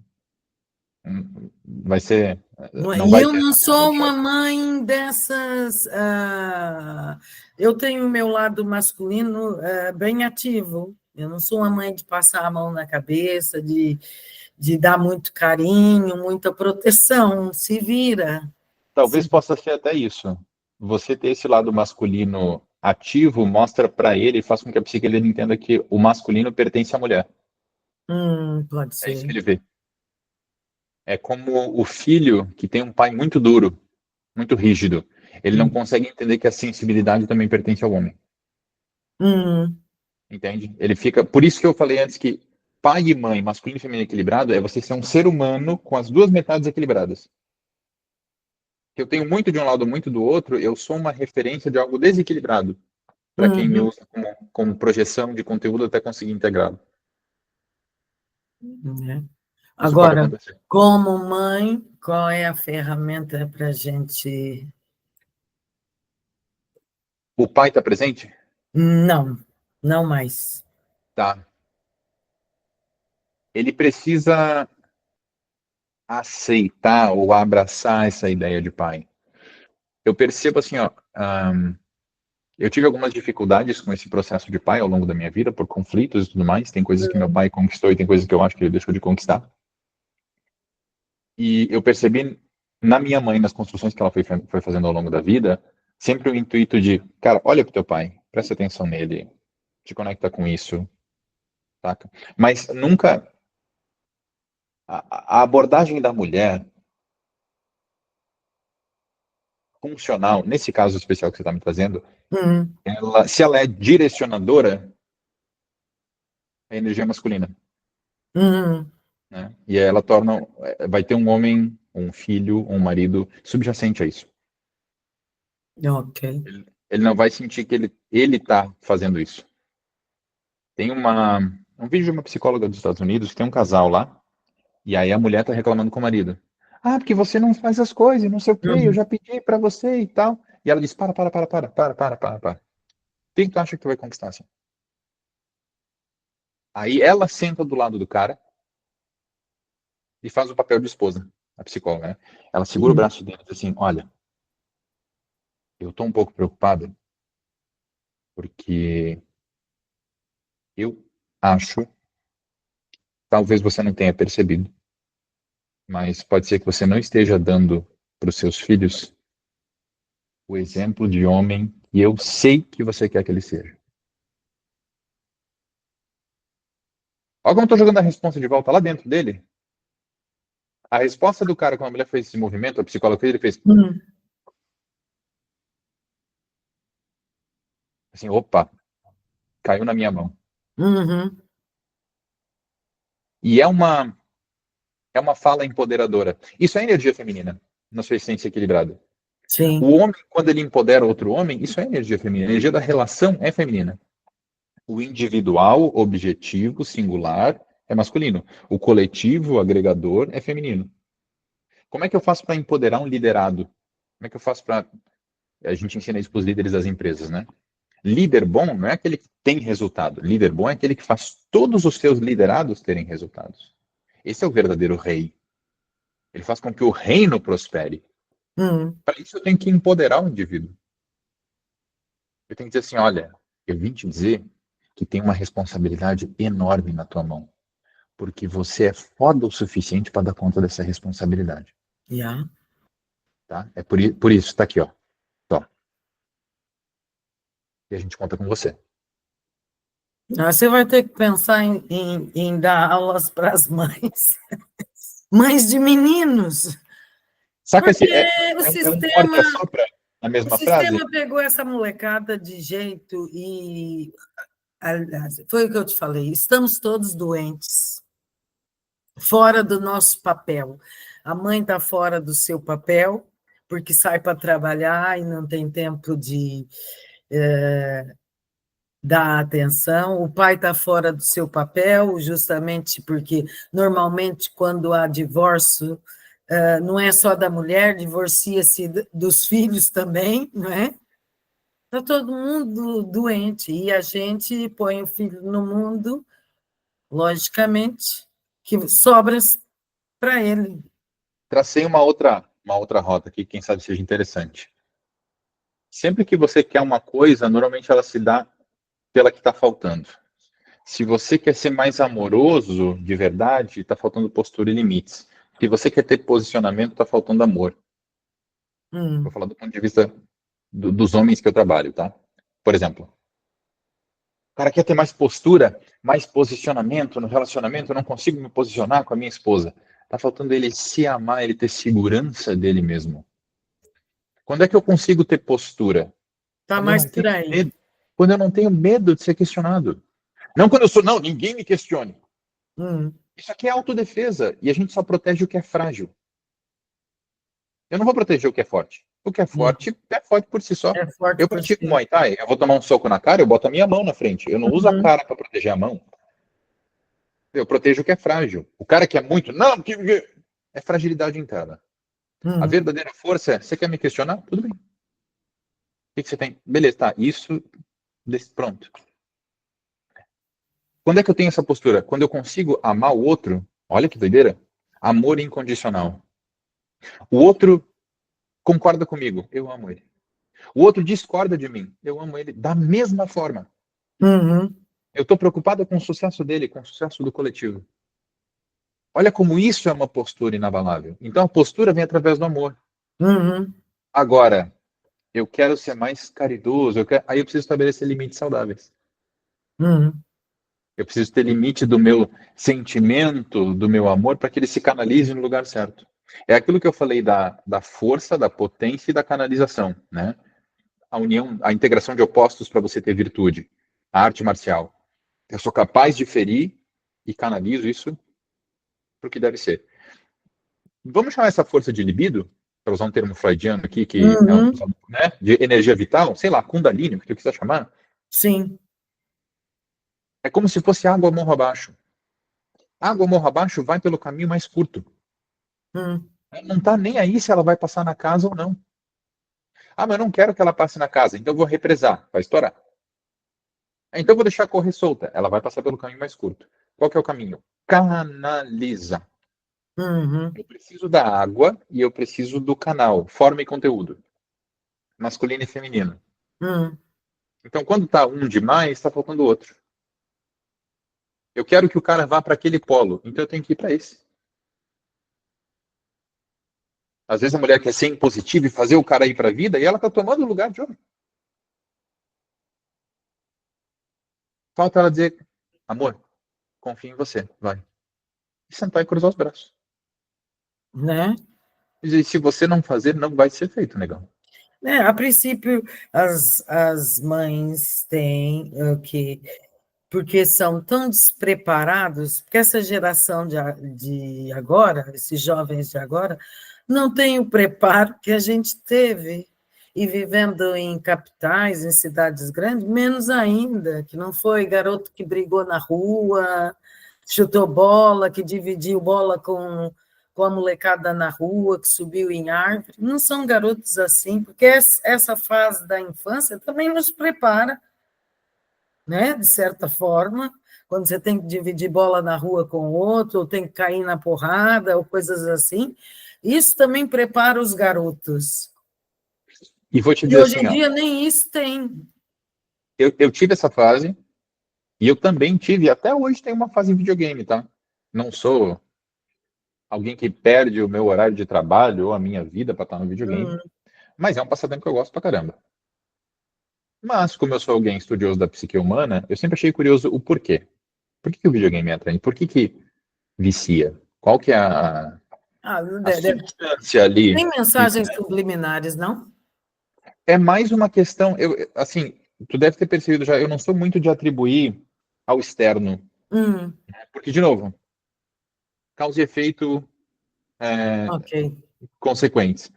vai ser, não E vai eu ter não essa mesa sou de uma chave. mãe dessas. Eu tenho o meu lado masculino bem ativo. Eu não sou uma mãe de passar a mão na cabeça, de dar muito carinho, muita proteção. Se vira. Talvez possa ser até isso. Você ter esse lado masculino ativo mostra para ele e faz com que a psique dele entenda que o masculino pertence à mulher. Pode É isso que ser. ele vê. É como o filho que tem um pai muito duro, muito rígido. Ele não Hum, consegue entender que a sensibilidade também pertence ao homem. hum, Entende? Ele fica. Por isso que eu falei antes que pai e mãe, masculino e feminino equilibrado, é você ser um ser humano com as duas metades equilibradas. Que eu tenho muito de um lado, muito do outro, eu sou uma referência de algo desequilibrado para quem me uhum, usa como projeção de conteúdo até conseguir integrá-lo. né? Isso pode Agora, acontecer. como mãe, qual é a ferramenta para a gente. O pai está presente? Não, não mais. Tá. Ele precisa aceitar ou abraçar essa ideia de pai. Eu percebo assim, ó, eu tive algumas dificuldades com esse processo de pai ao longo da minha vida, por conflitos e tudo mais. Tem coisas que meu pai conquistou e tem coisas que eu acho que ele deixou de conquistar. E eu percebi na minha mãe, nas construções que ela foi fazendo ao longo da vida, sempre o intuito de, cara, olha pro teu pai, presta atenção nele, te conecta com isso, saca? Mas nunca a abordagem da mulher funcional, nesse caso especial que você está me trazendo, Uhum, se ela é direcionadora, é energia masculina, uhum, né? E ela torna, vai ter um homem, um filho, um marido subjacente a isso. ok. Ele não vai sentir que ele tá fazendo isso. Tem um vídeo de uma psicóloga dos Estados Unidos que tem um casal lá, e aí a mulher tá reclamando com o marido. Ah, porque você não faz as coisas, não sei o quê, eu Uhum. já pedi pra você e tal. E ela diz, para. Quem tu acha que tu vai conquistar assim? Aí ela senta do lado do cara e faz o papel de esposa, a psicóloga, né? Ela segura o Uhum. braço dele e diz assim, olha, eu tô um pouco preocupada porque eu acho, talvez você não tenha percebido, mas pode ser que você não esteja dando para os seus filhos o exemplo de homem que eu sei que você quer que ele seja. Olha como eu tô jogando a resposta de volta lá dentro dele. A resposta do cara quando a mulher fez esse movimento, a psicóloga fez, ele fez Uhum. assim, opa, caiu na minha mão. Uhum. E é uma fala empoderadora. Isso é energia feminina, na sua essência equilibrada. O Sim. homem, quando ele empodera outro homem, isso é energia feminina. A energia da relação é feminina. O individual, objetivo, singular, é masculino. O coletivo, agregador, é feminino. Como é que eu faço para empoderar um liderado? Como é que eu faço para. A gente ensina isso para os líderes das empresas, né? Líder bom não é aquele que tem resultado. Líder bom é aquele que faz todos os seus liderados terem resultados. Esse é o verdadeiro rei. Ele faz com que o reino prospere. Uhum. Para isso, eu tenho que empoderar o indivíduo. Eu tenho que dizer assim: olha, eu vim te dizer que tem uma responsabilidade enorme na tua mão, porque você é foda o suficiente para dar conta dessa responsabilidade. Yeah. Tá? É por isso, tá aqui, ó. Ó. E a gente conta com você. Ah, você vai ter que pensar em dar aulas para as mães, mães de meninos, Saca esse. porque É, o é um morte sistema, a sopra na o mesma frase? sistema pegou essa molecada de jeito e, aliás, foi o que eu te falei, estamos todos doentes, fora do nosso papel. A mãe está fora do seu papel, porque sai para trabalhar e não tem tempo de dar atenção. O pai está fora do seu papel, justamente porque, normalmente, quando há divórcio, não é só da mulher, divorcia-se dos filhos também, não é? Está todo mundo doente e a gente põe o filho no mundo, logicamente, que sobra para ele. Tracei uma outra rota aqui, quem sabe seja interessante. Sempre que você quer uma coisa, normalmente ela se dá pela que está faltando. Se você quer ser mais amoroso de verdade, está faltando postura e limites. Se você quer ter posicionamento, está faltando amor. Vou falar do ponto de vista dos homens que eu trabalho, tá? Por exemplo, o cara quer ter mais postura, mais posicionamento no relacionamento, eu não consigo me posicionar com a minha esposa. Tá faltando ele se amar, ele ter segurança dele mesmo. Quando é que eu consigo ter postura? Está Quando eu mais não por tenho aí. medo. Quando eu não tenho medo de ser questionado. Não quando eu sou, não, ninguém me questione. Hum, Isso aqui é autodefesa e a gente só protege o que é frágil. Eu não vou proteger o que é forte por si só. é forte Eu por pratico si. Muay Thai, eu vou tomar um soco na cara, eu boto a minha mão na frente. Eu não uso a Uhum, cara para proteger a mão. Eu protejo o que é frágil. O cara que é muito, não, é fragilidade interna. A uhum, verdadeira força é, você quer me questionar? Tudo bem. O que você tem? Beleza, tá, isso, pronto. Quando é que eu tenho essa postura? Quando eu consigo amar o outro, olha que doideira, amor incondicional. O outro concorda comigo, eu amo ele. O outro discorda de mim, eu amo ele da mesma forma. uhum, Eu estou preocupado com o sucesso dele, com o sucesso do coletivo. Olha como isso é uma postura inabalável. Então a postura vem através do amor. uhum, Agora, eu quero ser mais caridoso, aí eu preciso estabelecer limites saudáveis. uhum. Eu preciso ter limite do meu sentimento, do meu amor, para que ele se canalize no lugar certo. É aquilo que eu falei da força, da potência e da canalização, né? A união, a integração de opostos para você ter virtude. A arte marcial. Eu sou capaz de ferir e canalizo isso para o que deve ser. Vamos chamar essa força de libido, para usar um termo freudiano aqui, que é Uhum, né, de energia vital, sei lá, Kundalini, o que tu quiser chamar. sim. É como se fosse água morro abaixo. Água morro abaixo vai pelo caminho mais curto. Hum. Ela não tá nem aí se ela vai passar na casa ou não. Ah, mas eu não quero que ela passe na casa, então eu vou represar, vai estourar. Então eu vou deixar correr solta. Ela vai passar pelo caminho mais curto. Qual que é o caminho? Canalizar. Uhum, Eu preciso da água e eu preciso do canal, forma e conteúdo, masculino e feminino. uhum. Então, quando tá um demais, está faltando outro. Eu quero que o cara vá para aquele polo, então eu tenho que ir para esse. Às vezes a mulher quer ser impositiva e fazer o cara ir para a vida e ela tá tomando o lugar de homem. Falta ela dizer, amor, confio em você, vai. E sentar e cruzar os braços. Né? E se você não fazer, não vai ser feito, negão. É, a princípio, as mães têm o que, porque são tão despreparados, porque essa geração de agora, esses jovens de agora, não tem o preparo que a gente teve. E vivendo em capitais, em cidades grandes, menos ainda, que não foi garoto que brigou na rua, chutou bola, que dividiu bola com a molecada na rua, que subiu em árvore. Não são garotos assim, porque essa fase da infância também nos prepara, né? De certa forma, quando você tem que dividir bola na rua com o outro, ou tem que cair na porrada, ou coisas assim, isso também prepara os garotos. E vou te E dizer hoje em assim, ó, dia nem isso tem. eu tive essa fase e eu também tive, até hoje tem uma fase em videogame, tá? Não sou alguém que perde o meu horário de trabalho ou a minha vida para estar no videogame, Hum, mas é um passatempo que eu gosto pra caramba. Mas, como eu sou alguém estudioso da psique humana, eu sempre achei curioso o porquê. Por que o videogame é atraente? Por que vicia? Qual que é a substância tem ali que mensagens subliminares, não? é mais uma questão, assim, tu deve ter percebido já, eu não sou muito de atribuir ao externo, Hum, porque, de novo, causa e efeito é, ok. consequentes.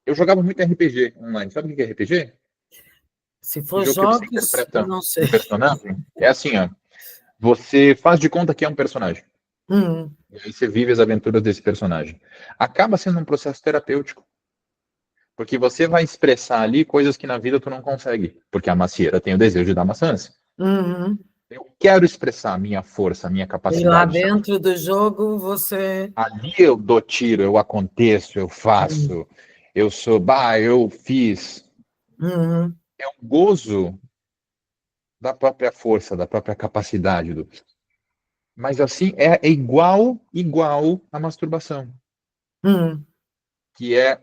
Eu jogava muito RPG online. Sabe o que é RPG? Se O for jogo que você jogos, interpreta não um sei. personagem. É assim, ó. Você faz de conta que é um personagem. Hum, E aí você vive as aventuras desse personagem. Acaba sendo um processo terapêutico. Porque você vai expressar ali coisas que na vida tu não consegue. Porque a macieira tem o desejo de dar maçãs. uhum. Eu quero expressar a minha força, a minha E lá capacidade. dentro do jogo você. Ali eu dou tiro, eu aconteço, eu Hum, faço, eu sou, bah, eu fiz. uhum, É um gozo da própria força, da própria capacidade. Mas assim, é igual à masturbação, hum, que é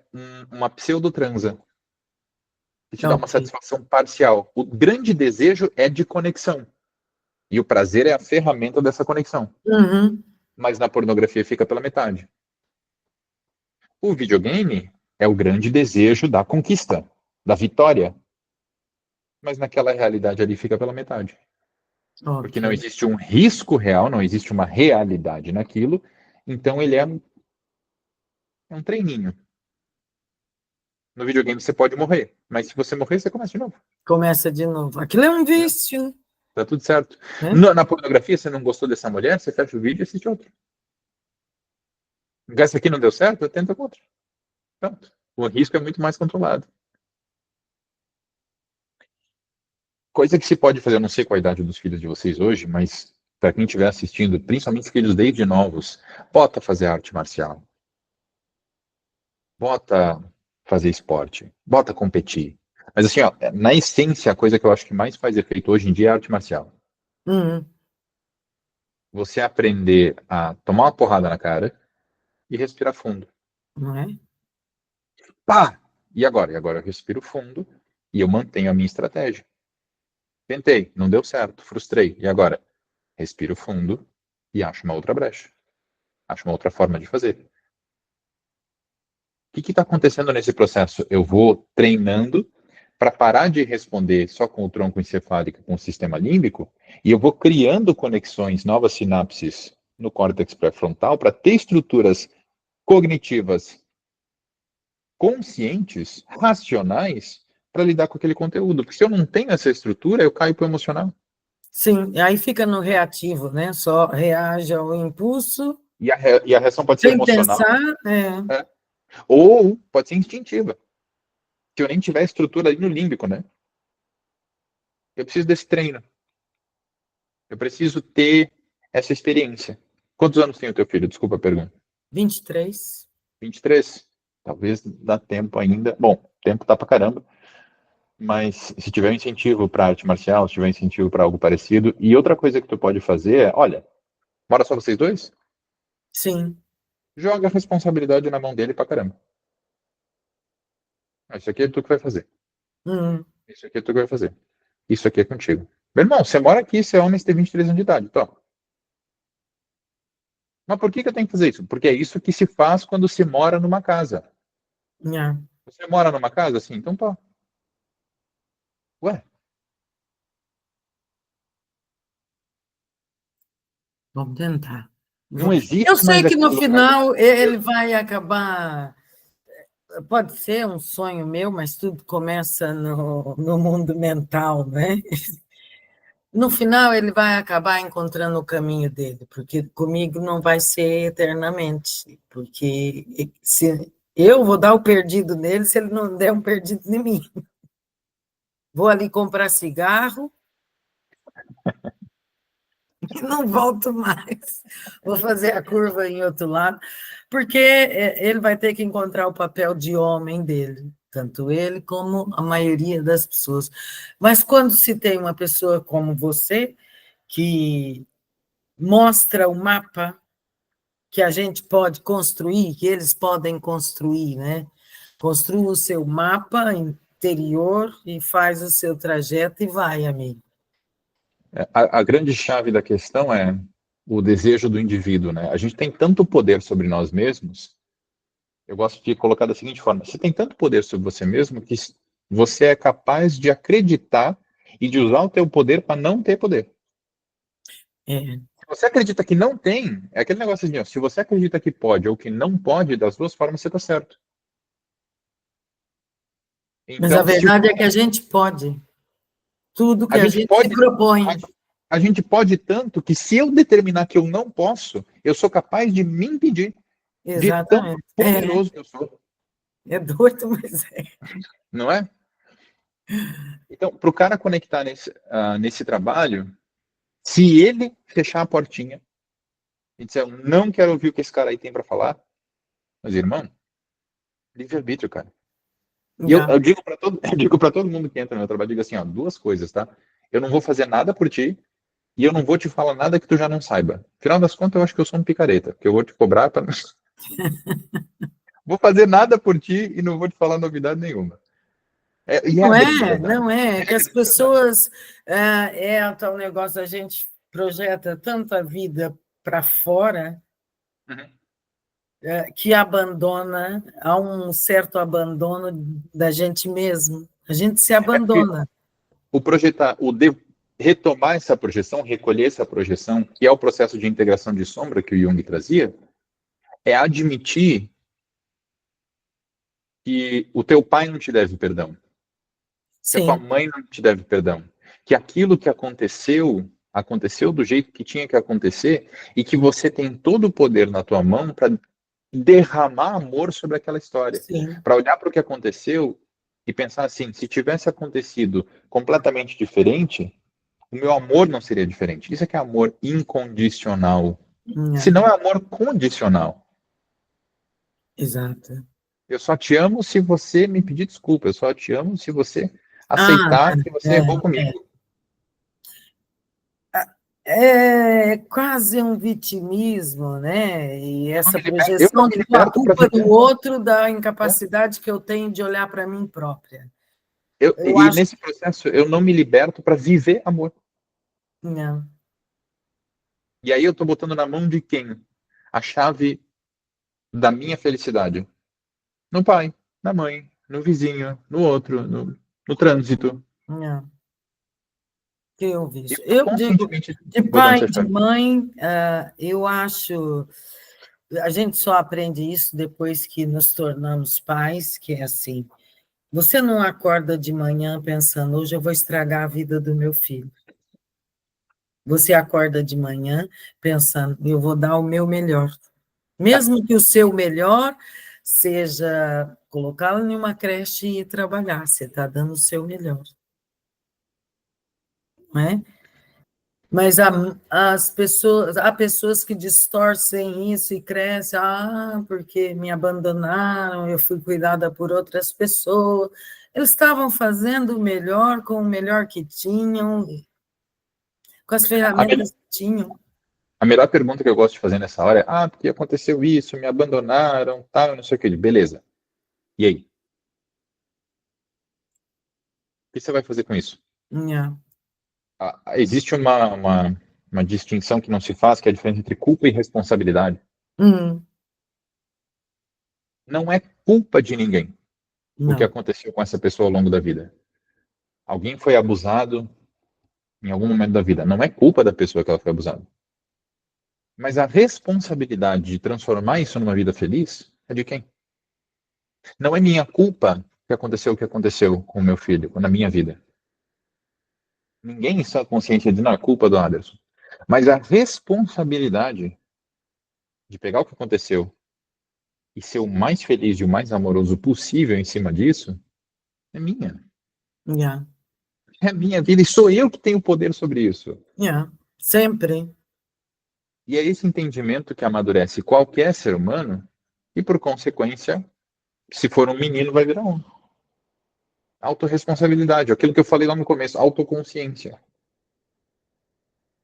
uma pseudotransa, que te dá uma ok. satisfação parcial. O grande desejo é de conexão. E o prazer é a ferramenta dessa conexão. Uhum, Mas na pornografia fica pela metade. O videogame é o grande desejo da conquista, da vitória. Mas naquela realidade ali fica pela metade. Porque não ok. existe um risco real, não existe uma realidade naquilo. Então ele é um treininho. No videogame você pode morrer, mas se você morrer, você começa de novo. Começa de novo. Aquilo é um Né? vício, Tá tudo certo. né? Na pornografia, você não gostou dessa mulher, você fecha o vídeo e assiste outro. Essa aqui não deu certo, tenta com outro. Pronto. O risco é muito mais controlado. Coisa que se pode fazer, eu não sei qual a idade dos filhos de vocês hoje, mas para quem estiver assistindo, principalmente filhos desde novos, bota fazer arte marcial, bota fazer esporte, bota competir. Mas assim, ó, na essência, a coisa que eu acho que mais faz efeito hoje em dia é a arte marcial. Uhum, Você aprender a tomar uma porrada na cara e respirar fundo. não é? Pá! E agora? E agora eu respiro fundo e eu mantenho a minha estratégia. Tentei, não deu certo, frustrei. E agora? Respiro fundo e acho uma outra brecha. Acho uma outra forma de fazer. O que está acontecendo nesse processo? Eu vou treinando para parar de responder só com o tronco encefálico, com o sistema límbico, e eu vou criando conexões, novas sinapses no córtex pré-frontal para ter estruturas cognitivas conscientes, racionais, para lidar com aquele conteúdo. Porque se eu não tenho essa estrutura, eu caio para o emocional. Sim, e aí fica no reativo, né? Só reage ao impulso E a reação pode ser Sem emocional, pensar, né? Ou pode ser instintiva. Se eu nem tiver estrutura ali no límbico, né? Eu preciso desse treino. Eu preciso ter essa experiência. Quantos anos tem o teu filho? Desculpa a pergunta. 23. 23? Talvez dá tempo ainda. Bom, tempo tá pra caramba. Mas se tiver um incentivo para arte marcial, se tiver um incentivo para algo parecido. E outra coisa que tu pode fazer é, olha, mora só vocês dois? Sim. Joga a responsabilidade na mão dele pra caramba. Isso aqui é tu que vai fazer. Hum, Isso aqui é tu que vai fazer. Isso aqui é contigo. Meu irmão, você mora aqui, você é homem, você tem 23 anos de idade. Toma. Mas por que eu tenho que fazer isso? Porque é isso que se faz quando se mora numa casa. é. Você mora numa casa? Assim, então tá. Ué, Vamos tentar. não Eu existe sei mais que no aquele lugar do final ele desespero. vai acabar. Pode ser um sonho meu, mas tudo começa no mundo mental, né? No final, ele vai acabar encontrando o caminho dele, porque comigo não vai ser eternamente, porque se eu vou dar o perdido nele se ele não der um perdido em mim. Vou ali comprar cigarro e não volto mais. Vou fazer a curva em outro lado, porque ele vai ter que encontrar o papel de homem dele, tanto ele como a maioria das pessoas. Mas quando se tem uma pessoa como você, que mostra o mapa que a gente pode construir, que eles podem construir, né? Construa o seu mapa interior e faz o seu trajeto e vai, amigo. A grande chave da questão é o desejo do indivíduo, né? A gente tem tanto poder sobre nós mesmos. Eu gosto de colocar da seguinte forma: você tem tanto poder sobre você mesmo que você é capaz de acreditar e de usar o teu poder para não ter poder. É. Se você acredita que não tem, é aquele negócio assim, ó, se você acredita que pode ou que não pode, das duas formas você está certo. Mas a Então, se o verdade é cara, que a gente pode tudo que a a gente gente se pode, propõe. a, a gente pode tanto que se eu determinar que eu não posso, eu sou capaz de me impedir, de tão Exatamente. poderoso que eu sou, É doido, mas é. não é? Então, para o cara conectar nesse trabalho, se ele fechar a portinha e disser, eu não quero ouvir o que esse cara aí tem para falar, mas irmão, livre-arbítrio, cara. E eu, Yeah. eu digo para todo, eu digo para todo mundo que entra no meu trabalho, digo assim, ó, duas coisas, tá? Eu não vou fazer nada por ti e eu não vou te falar nada que tu já não saiba. Afinal das contas, eu acho que eu sou um picareta, que eu vou te cobrar para vou fazer nada por ti e não vou te falar novidade nenhuma. E é a Não grande é, verdade. não é, É que a as grande verdade. pessoas é o tal negócio, a gente projeta tanto a vida para fora Uhum. que abandona, há um certo abandono da gente mesmo. A gente se É porque abandona. o projetar, retomar essa projeção, recolher essa projeção, que é o processo de integração de sombra que o Jung trazia, é admitir que o teu pai não te deve perdão, que a tua Sim, mãe não te deve perdão, que aquilo que aconteceu, aconteceu do jeito que tinha que acontecer e que você tem todo o poder na tua mão para derramar amor sobre aquela história, sim. para olhar para o que aconteceu e pensar assim, se tivesse acontecido completamente diferente, o meu amor não seria diferente. Isso é que é amor incondicional. Se É, não é amor condicional. exato. Eu só te amo se você me pedir desculpa. Eu só te amo se você Ah, aceitar que você errou é. comigo. É quase um vitimismo, né? E essa Eu não projeção me de a liberto para culpa do viver amor. outro da Né? incapacidade que eu tenho de olhar para mim própria. Eu, Eu e acho nesse processo eu não me liberto para viver amor. que não. E aí eu estou botando na mão de quem? A chave da minha felicidade. No pai, na mãe, no vizinho, no outro, no trânsito. Não. Que eu Eu vejo. estou Eu digo, constantemente de botando pai essa e de chave. mãe, eu acho. A gente só aprende isso depois que nos tornamos pais, que é assim. Você não acorda de manhã pensando, hoje eu vou estragar a vida do meu filho. Você acorda de manhã pensando, eu vou dar o meu melhor. Tá. Mesmo que o seu melhor seja colocá-lo em uma creche e ir trabalhar, você está dando o seu melhor. Não é? Mas há pessoas que distorcem isso e crescem, porque me abandonaram, eu fui cuidada por outras pessoas. Eles estavam fazendo o melhor com o melhor que tinham, com as A, me- ferramentas que tinham. a melhor pergunta que eu gosto de fazer nessa hora é: porque aconteceu isso, me abandonaram, tal, não sei o que. Beleza. E aí? O que você vai fazer com isso? Yeah. Existe uma distinção que não se faz, que é a diferença entre culpa e responsabilidade. Hum, Não é culpa de ninguém o que não. aconteceu com essa pessoa ao longo da vida. Alguém foi abusado em algum momento da vida. Não é culpa da pessoa que ela foi abusada. Mas a responsabilidade de transformar isso numa vida feliz é de quem? Não é minha culpa que aconteceu o que aconteceu com o meu filho, na minha vida. Ninguém está consciente de não é culpa do Anderson. Mas a responsabilidade de pegar o que aconteceu e ser o mais feliz e o mais amoroso possível em cima disso é minha. Yeah. É a minha vida e sou eu que tenho poder sobre isso. Yeah. Sempre. E é esse entendimento que amadurece qualquer ser humano e, por consequência, se for um menino, vai virar um. Autoresponsabilidade, aquilo que eu falei lá no começo, autoconsciência.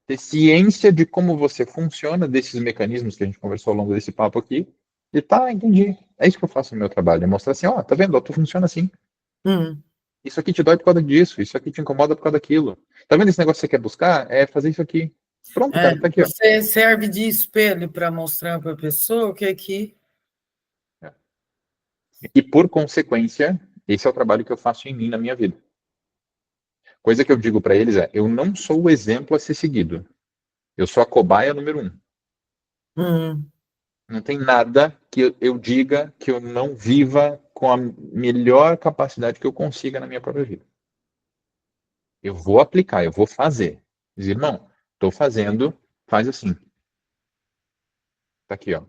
Ter ciência de como você funciona, desses mecanismos que a gente conversou ao longo desse papo aqui, e entendi. É isso que eu faço no meu trabalho, é mostrar assim, tá vendo, tu funciona assim. Hum. Isso aqui te dói por causa disso, isso aqui te incomoda por causa daquilo. Tá vendo esse negócio que você quer buscar? É fazer isso aqui. Pronto, É, cara, tá aqui, ó. você serve de espelho para mostrar para a pessoa o que é que. E por consequência, esse é o trabalho que eu faço em mim na minha vida. Coisa que eu digo para eles é: eu não sou o exemplo a ser seguido. Eu sou a cobaia número 1. Hum. Não tem nada que eu diga que eu não viva com a melhor capacidade que eu consiga na minha própria vida. Eu vou aplicar, eu vou fazer. Diz, irmão, estou fazendo, faz assim. Tá aqui, ó.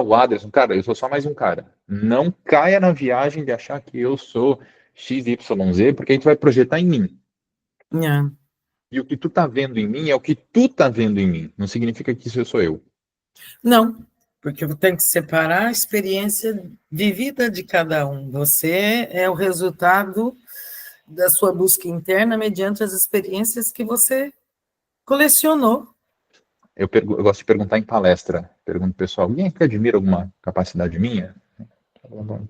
O Aderson, cara, eu sou só mais um cara. Não caia na viagem de achar que eu sou XYZ, porque a gente vai projetar em mim. Yeah. E o que tu tá vendo em mim é o que tu tá vendo em mim. Não significa que isso sou eu. Não, porque eu tenho que separar a experiência vivida de cada um. Você é o resultado da sua busca interna mediante as experiências que você colecionou. Eu gosto de perguntar em palestra. Pergunto pro pessoal: alguém que admira alguma capacidade minha?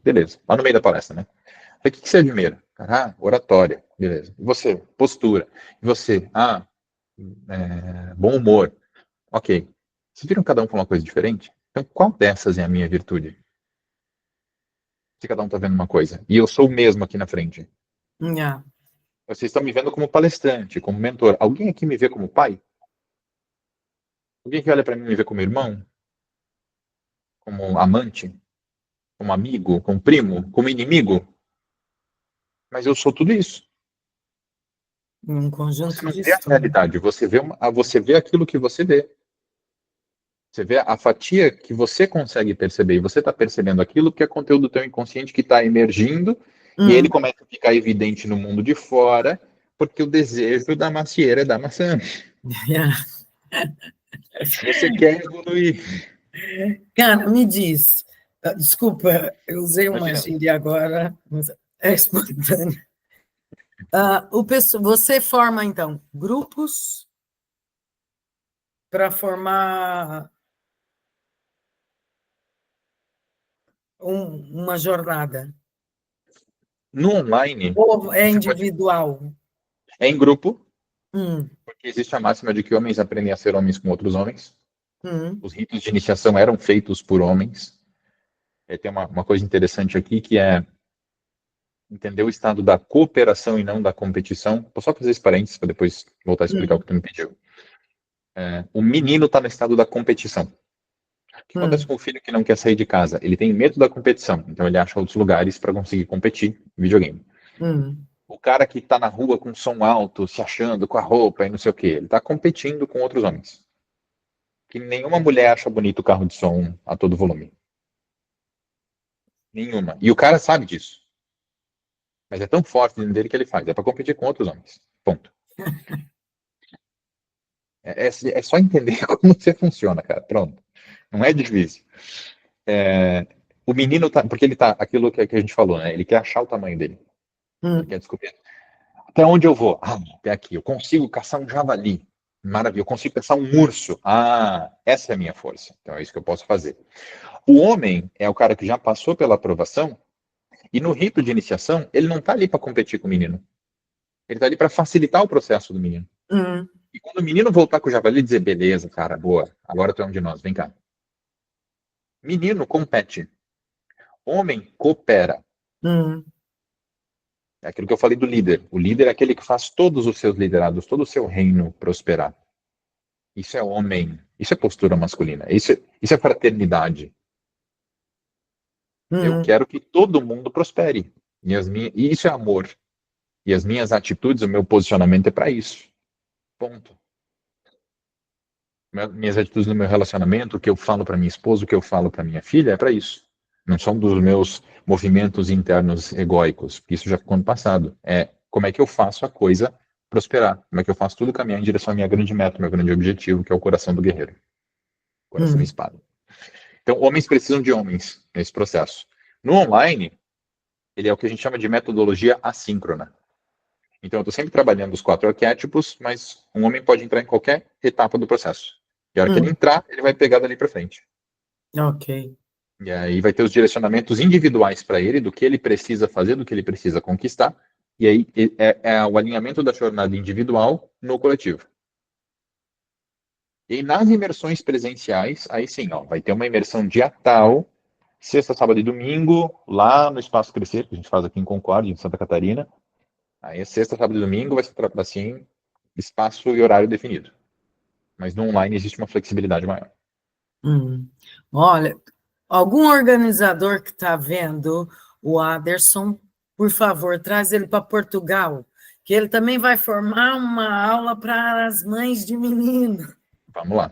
Beleza. Lá no meio da palestra, né? O que você admira? Cara, oratória. Beleza. E você? Postura. E você? Bom humor. Ok. Vocês viram cada um com uma coisa diferente? Então, qual dessas é a minha virtude? Se cada um está vendo uma coisa. E eu sou o mesmo aqui na frente. Yeah. Vocês estão me vendo como palestrante, como mentor. Alguém aqui me vê como pai? Alguém que olha para mim me vê como irmão? Como amante? Como amigo? Como primo? Como inimigo? Mas eu sou tudo isso. Um Você conjunto não de vê a história. realidade, você vê aquilo que você vê. Você vê a fatia que você consegue perceber, e você está percebendo aquilo que é conteúdo do teu inconsciente que está emergindo, e ele Hum. começa a ficar evidente no mundo de fora, porque o desejo da macieira é da maçã. Yeah. Você quer evoluir. Cara, me diz, desculpa, eu usei uma Imagina, gíria agora, mas é espontâneo. Você forma, então, grupos para formar uma jornada? no online, Ou é você pode. individual? É em grupo, Hum, porque existe a máxima de que homens aprendem a ser homens com outros homens. hum, Os ritos de iniciação eram feitos por homens. Tem uma coisa interessante aqui que é entender o estado da cooperação e não da competição. Vou só fazer esse parênteses para depois voltar a explicar o hum, que tu me pediu. O menino está no estado da competição. O que acontece hum, com o filho que não quer sair de casa? Ele tem medo da competição, então ele acha outros lugares para conseguir competir em videogame. hum. O cara que está na rua com som alto, se achando com a roupa e não sei o quê, ele está competindo com outros homens. Que nenhuma mulher acha bonito o carro de som a todo volume. Nenhuma. E o cara sabe disso. Mas é tão forte dentro dele que ele faz. É para competir com outros homens. Ponto. É só entender como você funciona, cara. Pronto. Não é difícil. O menino tá. Porque ele tá. Aquilo que a gente falou, né? Ele quer achar o tamanho dele. Ele quer descobrir. Até onde eu vou? Ah, até aqui. Eu consigo caçar um javali. Maravilha. Eu consigo caçar um urso. Ah, essa é a minha força. Então é isso que eu posso fazer. O homem é o cara que já passou pela aprovação e no rito de iniciação, ele não está ali para competir com o menino. Ele está ali para facilitar o processo do menino. Hum, E quando o menino voltar com o javali, dizer: beleza, cara, boa, agora tu é um de nós, vem cá. Menino compete. Homem coopera. hum, É aquilo que eu falei do líder. O líder é aquele que faz todos os seus liderados, todo o seu reino prosperar. Isso é homem. Isso é postura masculina. Isso é fraternidade. Eu hum, quero que todo mundo prospere. E isso é amor. E as minhas atitudes, o meu posicionamento é para isso. Ponto. Minhas atitudes no meu relacionamento, o que eu falo para minha esposa, o que eu falo para minha filha, é para isso. Não são dos meus movimentos internos egóicos, porque isso já ficou no passado. É como é que eu faço a coisa prosperar, como é que eu faço tudo caminhar em direção à minha grande meta, meu grande objetivo, que é o coração do guerreiro, coração e hum, espada. Então, homens precisam de homens nesse processo. No online, ele é o que a gente chama de metodologia assíncrona. Então, eu estou sempre trabalhando os 4 arquétipos, mas um homem pode entrar em qualquer etapa do processo. E a hora que ele hum. entrar, ele vai pegar dali para frente. Ok. E aí vai ter os direcionamentos individuais para ele, do que ele precisa fazer, do que ele precisa conquistar. E aí é o alinhamento da jornada individual no coletivo. E nas imersões presenciais, aí sim, ó, vai ter uma imersão dia tal, sexta, sábado e domingo, lá no Espaço Crescer, que a gente faz aqui em Concórdia, em Santa Catarina. Aí sexta, sábado e domingo vai ser assim, espaço e horário definido. Mas no online existe uma flexibilidade maior. Hum. Olha, algum organizador que está vendo o Aderson, por favor, traz ele para Portugal, que ele também vai formar uma aula para as mães de menino, Vamos lá,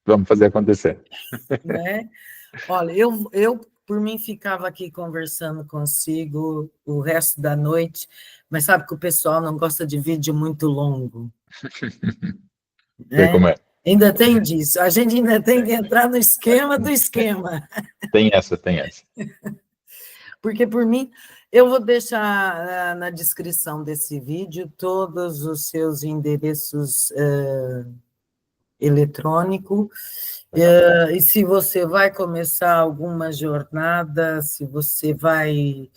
vamos fazer acontecer. né? Olha, eu por mim ficava aqui conversando consigo o resto da noite, mas sabe que o pessoal não gosta de vídeo muito longo, Sei né? como é. Ainda tem disso. A gente ainda tem que entrar no esquema do esquema. Tem essa, tem essa. Porque, por mim, eu vou deixar na descrição desse vídeo todos os seus endereços eletrônicos. Legal. E se você vai começar alguma jornada, se você vai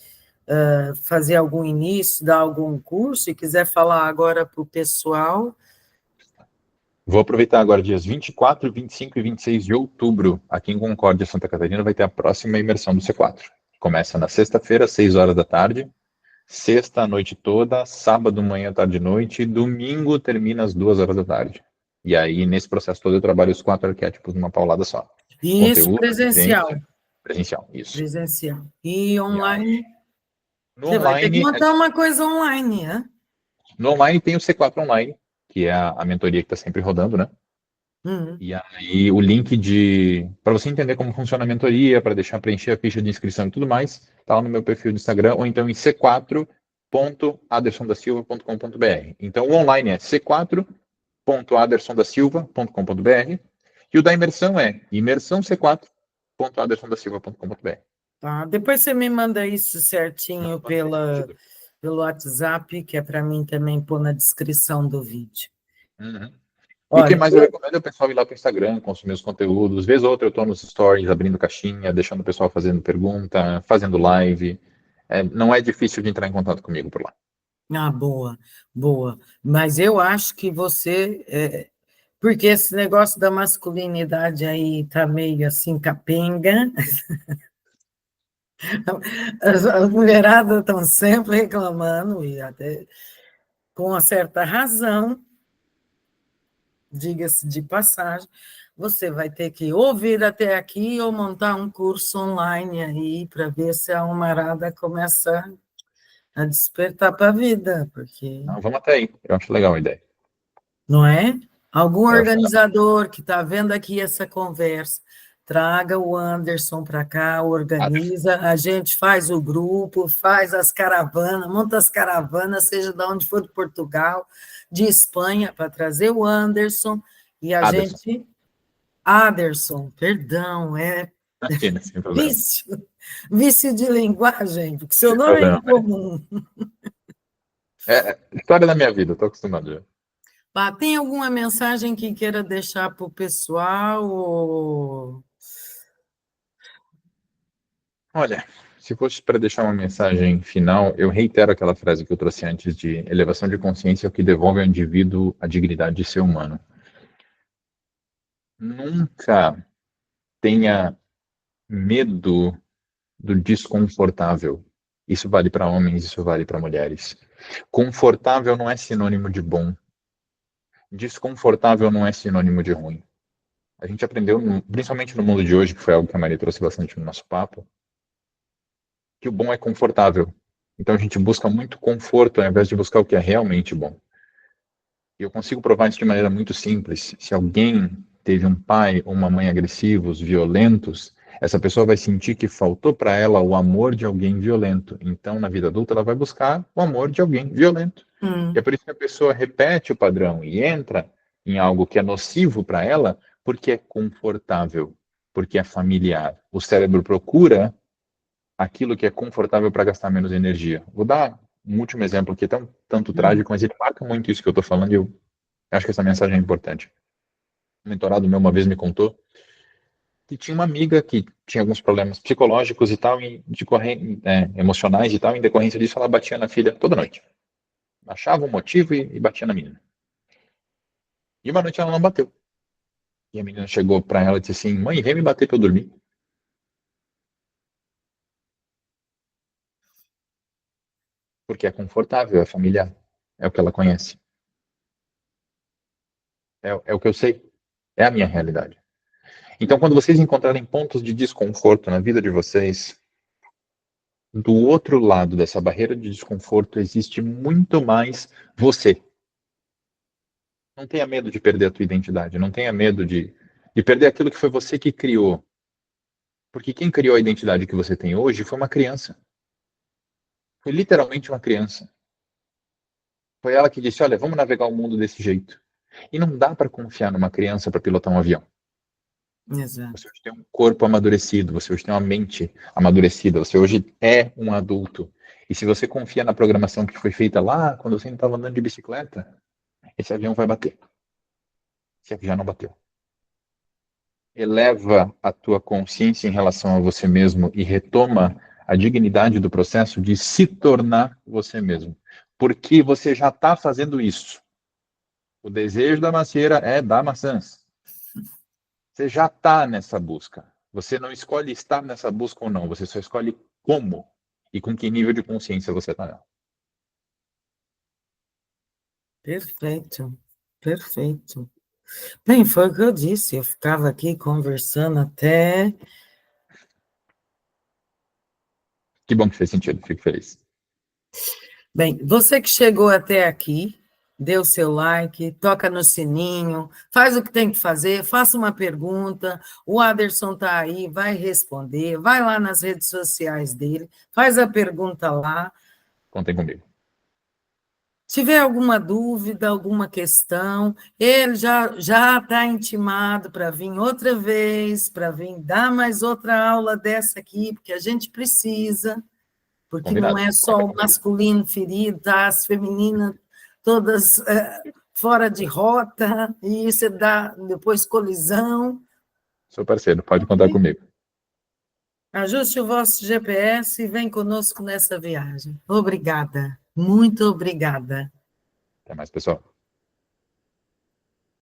fazer algum início, dar algum curso, e quiser falar agora para o pessoal. Vou aproveitar agora, dias 24, 25 e 26 de outubro, aqui em Concórdia, Santa Catarina, vai ter a próxima imersão do C4. Começa na sexta-feira, às 6 horas da tarde, sexta a noite toda, sábado, manhã, tarde e noite, e domingo termina às 2 horas da tarde. E aí, nesse processo todo, eu trabalho os 4 arquétipos numa paulada só. E isso Conteúdo, presencial. vivência, presencial, isso. Presencial. E E online, aí, no você vai ter que online, montar uma coisa online, né? no online tem o C4 Online, que é a mentoria que está sempre rodando, né? Uhum. E aí o link de para você entender como funciona a mentoria, para deixar preencher a ficha de inscrição e tudo mais, tá lá no meu perfil do Instagram ou então em c4.adersondasilva.com.br. Então o online é c4.adersondasilva.com.br e o da imersão é imersãoc4.adersondasilva.com.br. Tá? Depois você me manda isso certinho pelo WhatsApp, que é para mim também pôr na descrição do vídeo. Uhum. E o que Olha, mais eu recomendo é o pessoal ir lá para o Instagram, consumir os conteúdos. Vez ou outra eu estou nos stories, abrindo caixinha, deixando o pessoal fazendo pergunta, fazendo live. Não é difícil de entrar em contato comigo por lá. boa, boa. Mas eu acho que você, porque esse negócio da masculinidade aí está meio assim capenga, as mulheradas estão sempre reclamando, e até com uma certa razão, diga-se de passagem, você vai ter que ouvir até aqui ou montar um curso online aí para ver se a Almarada começa a despertar para a vida, porque... Não, vamos até aí. Eu acho legal a ideia. Não é? Algum Eu acho legal. organizador que está vendo aqui essa conversa, traga o Anderson para cá, Ah, organiza, a gente faz o grupo, faz as caravanas, monta as caravanas, seja de onde for de Portugal, de Espanha, para trazer o Anderson, e a Aderson. gente... Aderson, perdão, é Imagina, sem problema. vício, vício de linguagem, porque seu Sem nome é problema. incomum. História da minha vida, estou acostumado já. Tem alguma mensagem que queira deixar para o pessoal? Olha, se fosse para deixar uma mensagem final, eu reitero aquela frase que eu trouxe antes de elevação de consciência é o que devolve ao indivíduo a dignidade de ser humano. Nunca tenha medo do desconfortável. Isso vale para homens, isso vale para mulheres. Confortável não é sinônimo de bom. Desconfortável não é sinônimo de ruim. A gente aprendeu, principalmente no mundo de hoje, que foi algo que a Maria trouxe bastante no nosso papo, que o bom é confortável. Então a gente busca muito conforto ao invés de buscar o que é realmente bom. E eu consigo provar isso de maneira muito simples. Se alguém teve um pai ou uma mãe agressivos, violentos, essa pessoa vai sentir que faltou para ela o amor de alguém violento. Então, na vida adulta, ela vai buscar o amor de alguém violento. E é por isso que a pessoa repete o padrão e entra em algo que é nocivo para ela, porque é confortável, porque é familiar. O cérebro procura aquilo que é confortável para gastar menos energia. Vou dar um último exemplo que é tão, tanto trágico, mas ele marca muito isso que eu estou falando e eu acho que essa mensagem é importante. Um mentorado meu uma vez me contou que tinha uma amiga que tinha alguns problemas psicológicos e tal, emocionais e tal, em decorrência disso ela batia na filha toda noite. Achava um motivo e batia na menina. E uma noite ela não bateu. E a menina chegou para ela e disse assim: Mãe, vem me bater para eu dormir. Porque é confortável, é familiar, é o que ela conhece, é o que eu sei, é a minha realidade. Então, quando vocês encontrarem pontos de desconforto na vida de vocês, do outro lado dessa barreira de desconforto existe muito mais você. Não tenha medo de perder a tua identidade, não tenha medo de perder aquilo que foi você que criou. Porque quem criou a identidade que você tem hoje foi uma criança. Foi literalmente uma criança. Foi ela que disse: Olha, vamos navegar o mundo desse jeito. E não dá para confiar numa criança para pilotar um avião. Exato. Você hoje tem um corpo amadurecido, você hoje tem uma mente amadurecida, você hoje é um adulto. E se você confia na programação que foi feita lá, quando você ainda estava andando de bicicleta, esse avião vai bater. Se é que já não bateu. Eleva a tua consciência em relação a você mesmo e retoma a dignidade do processo de se tornar você mesmo. Porque você já está fazendo isso. O desejo da macieira é dar maçãs. Você já está nessa busca. Você não escolhe estar nessa busca ou não, você só escolhe como e com que nível de consciência você está nela. Perfeito, perfeito. Bem, foi o que eu disse, eu ficava aqui conversando até... Que bom que fez sentido, fico feliz. Bem, você que chegou até aqui, dê o seu like, toca no sininho, faz o que tem que fazer, faça uma pergunta, o Aderson está aí, vai responder, vai lá nas redes sociais dele, faz a pergunta lá. Contem comigo. Se tiver alguma dúvida, alguma questão, ele já está intimado para vir outra vez, para vir dar mais outra aula dessa aqui, porque a gente precisa, porque não Combinado. é Conta só o comigo. masculino ferido, tá? As femininas todas fora de rota, e isso dá depois colisão. Sou parceiro, pode contar comigo. Ajuste o vosso GPS e vem conosco nessa viagem. Obrigada, muito obrigada. Até mais, pessoal.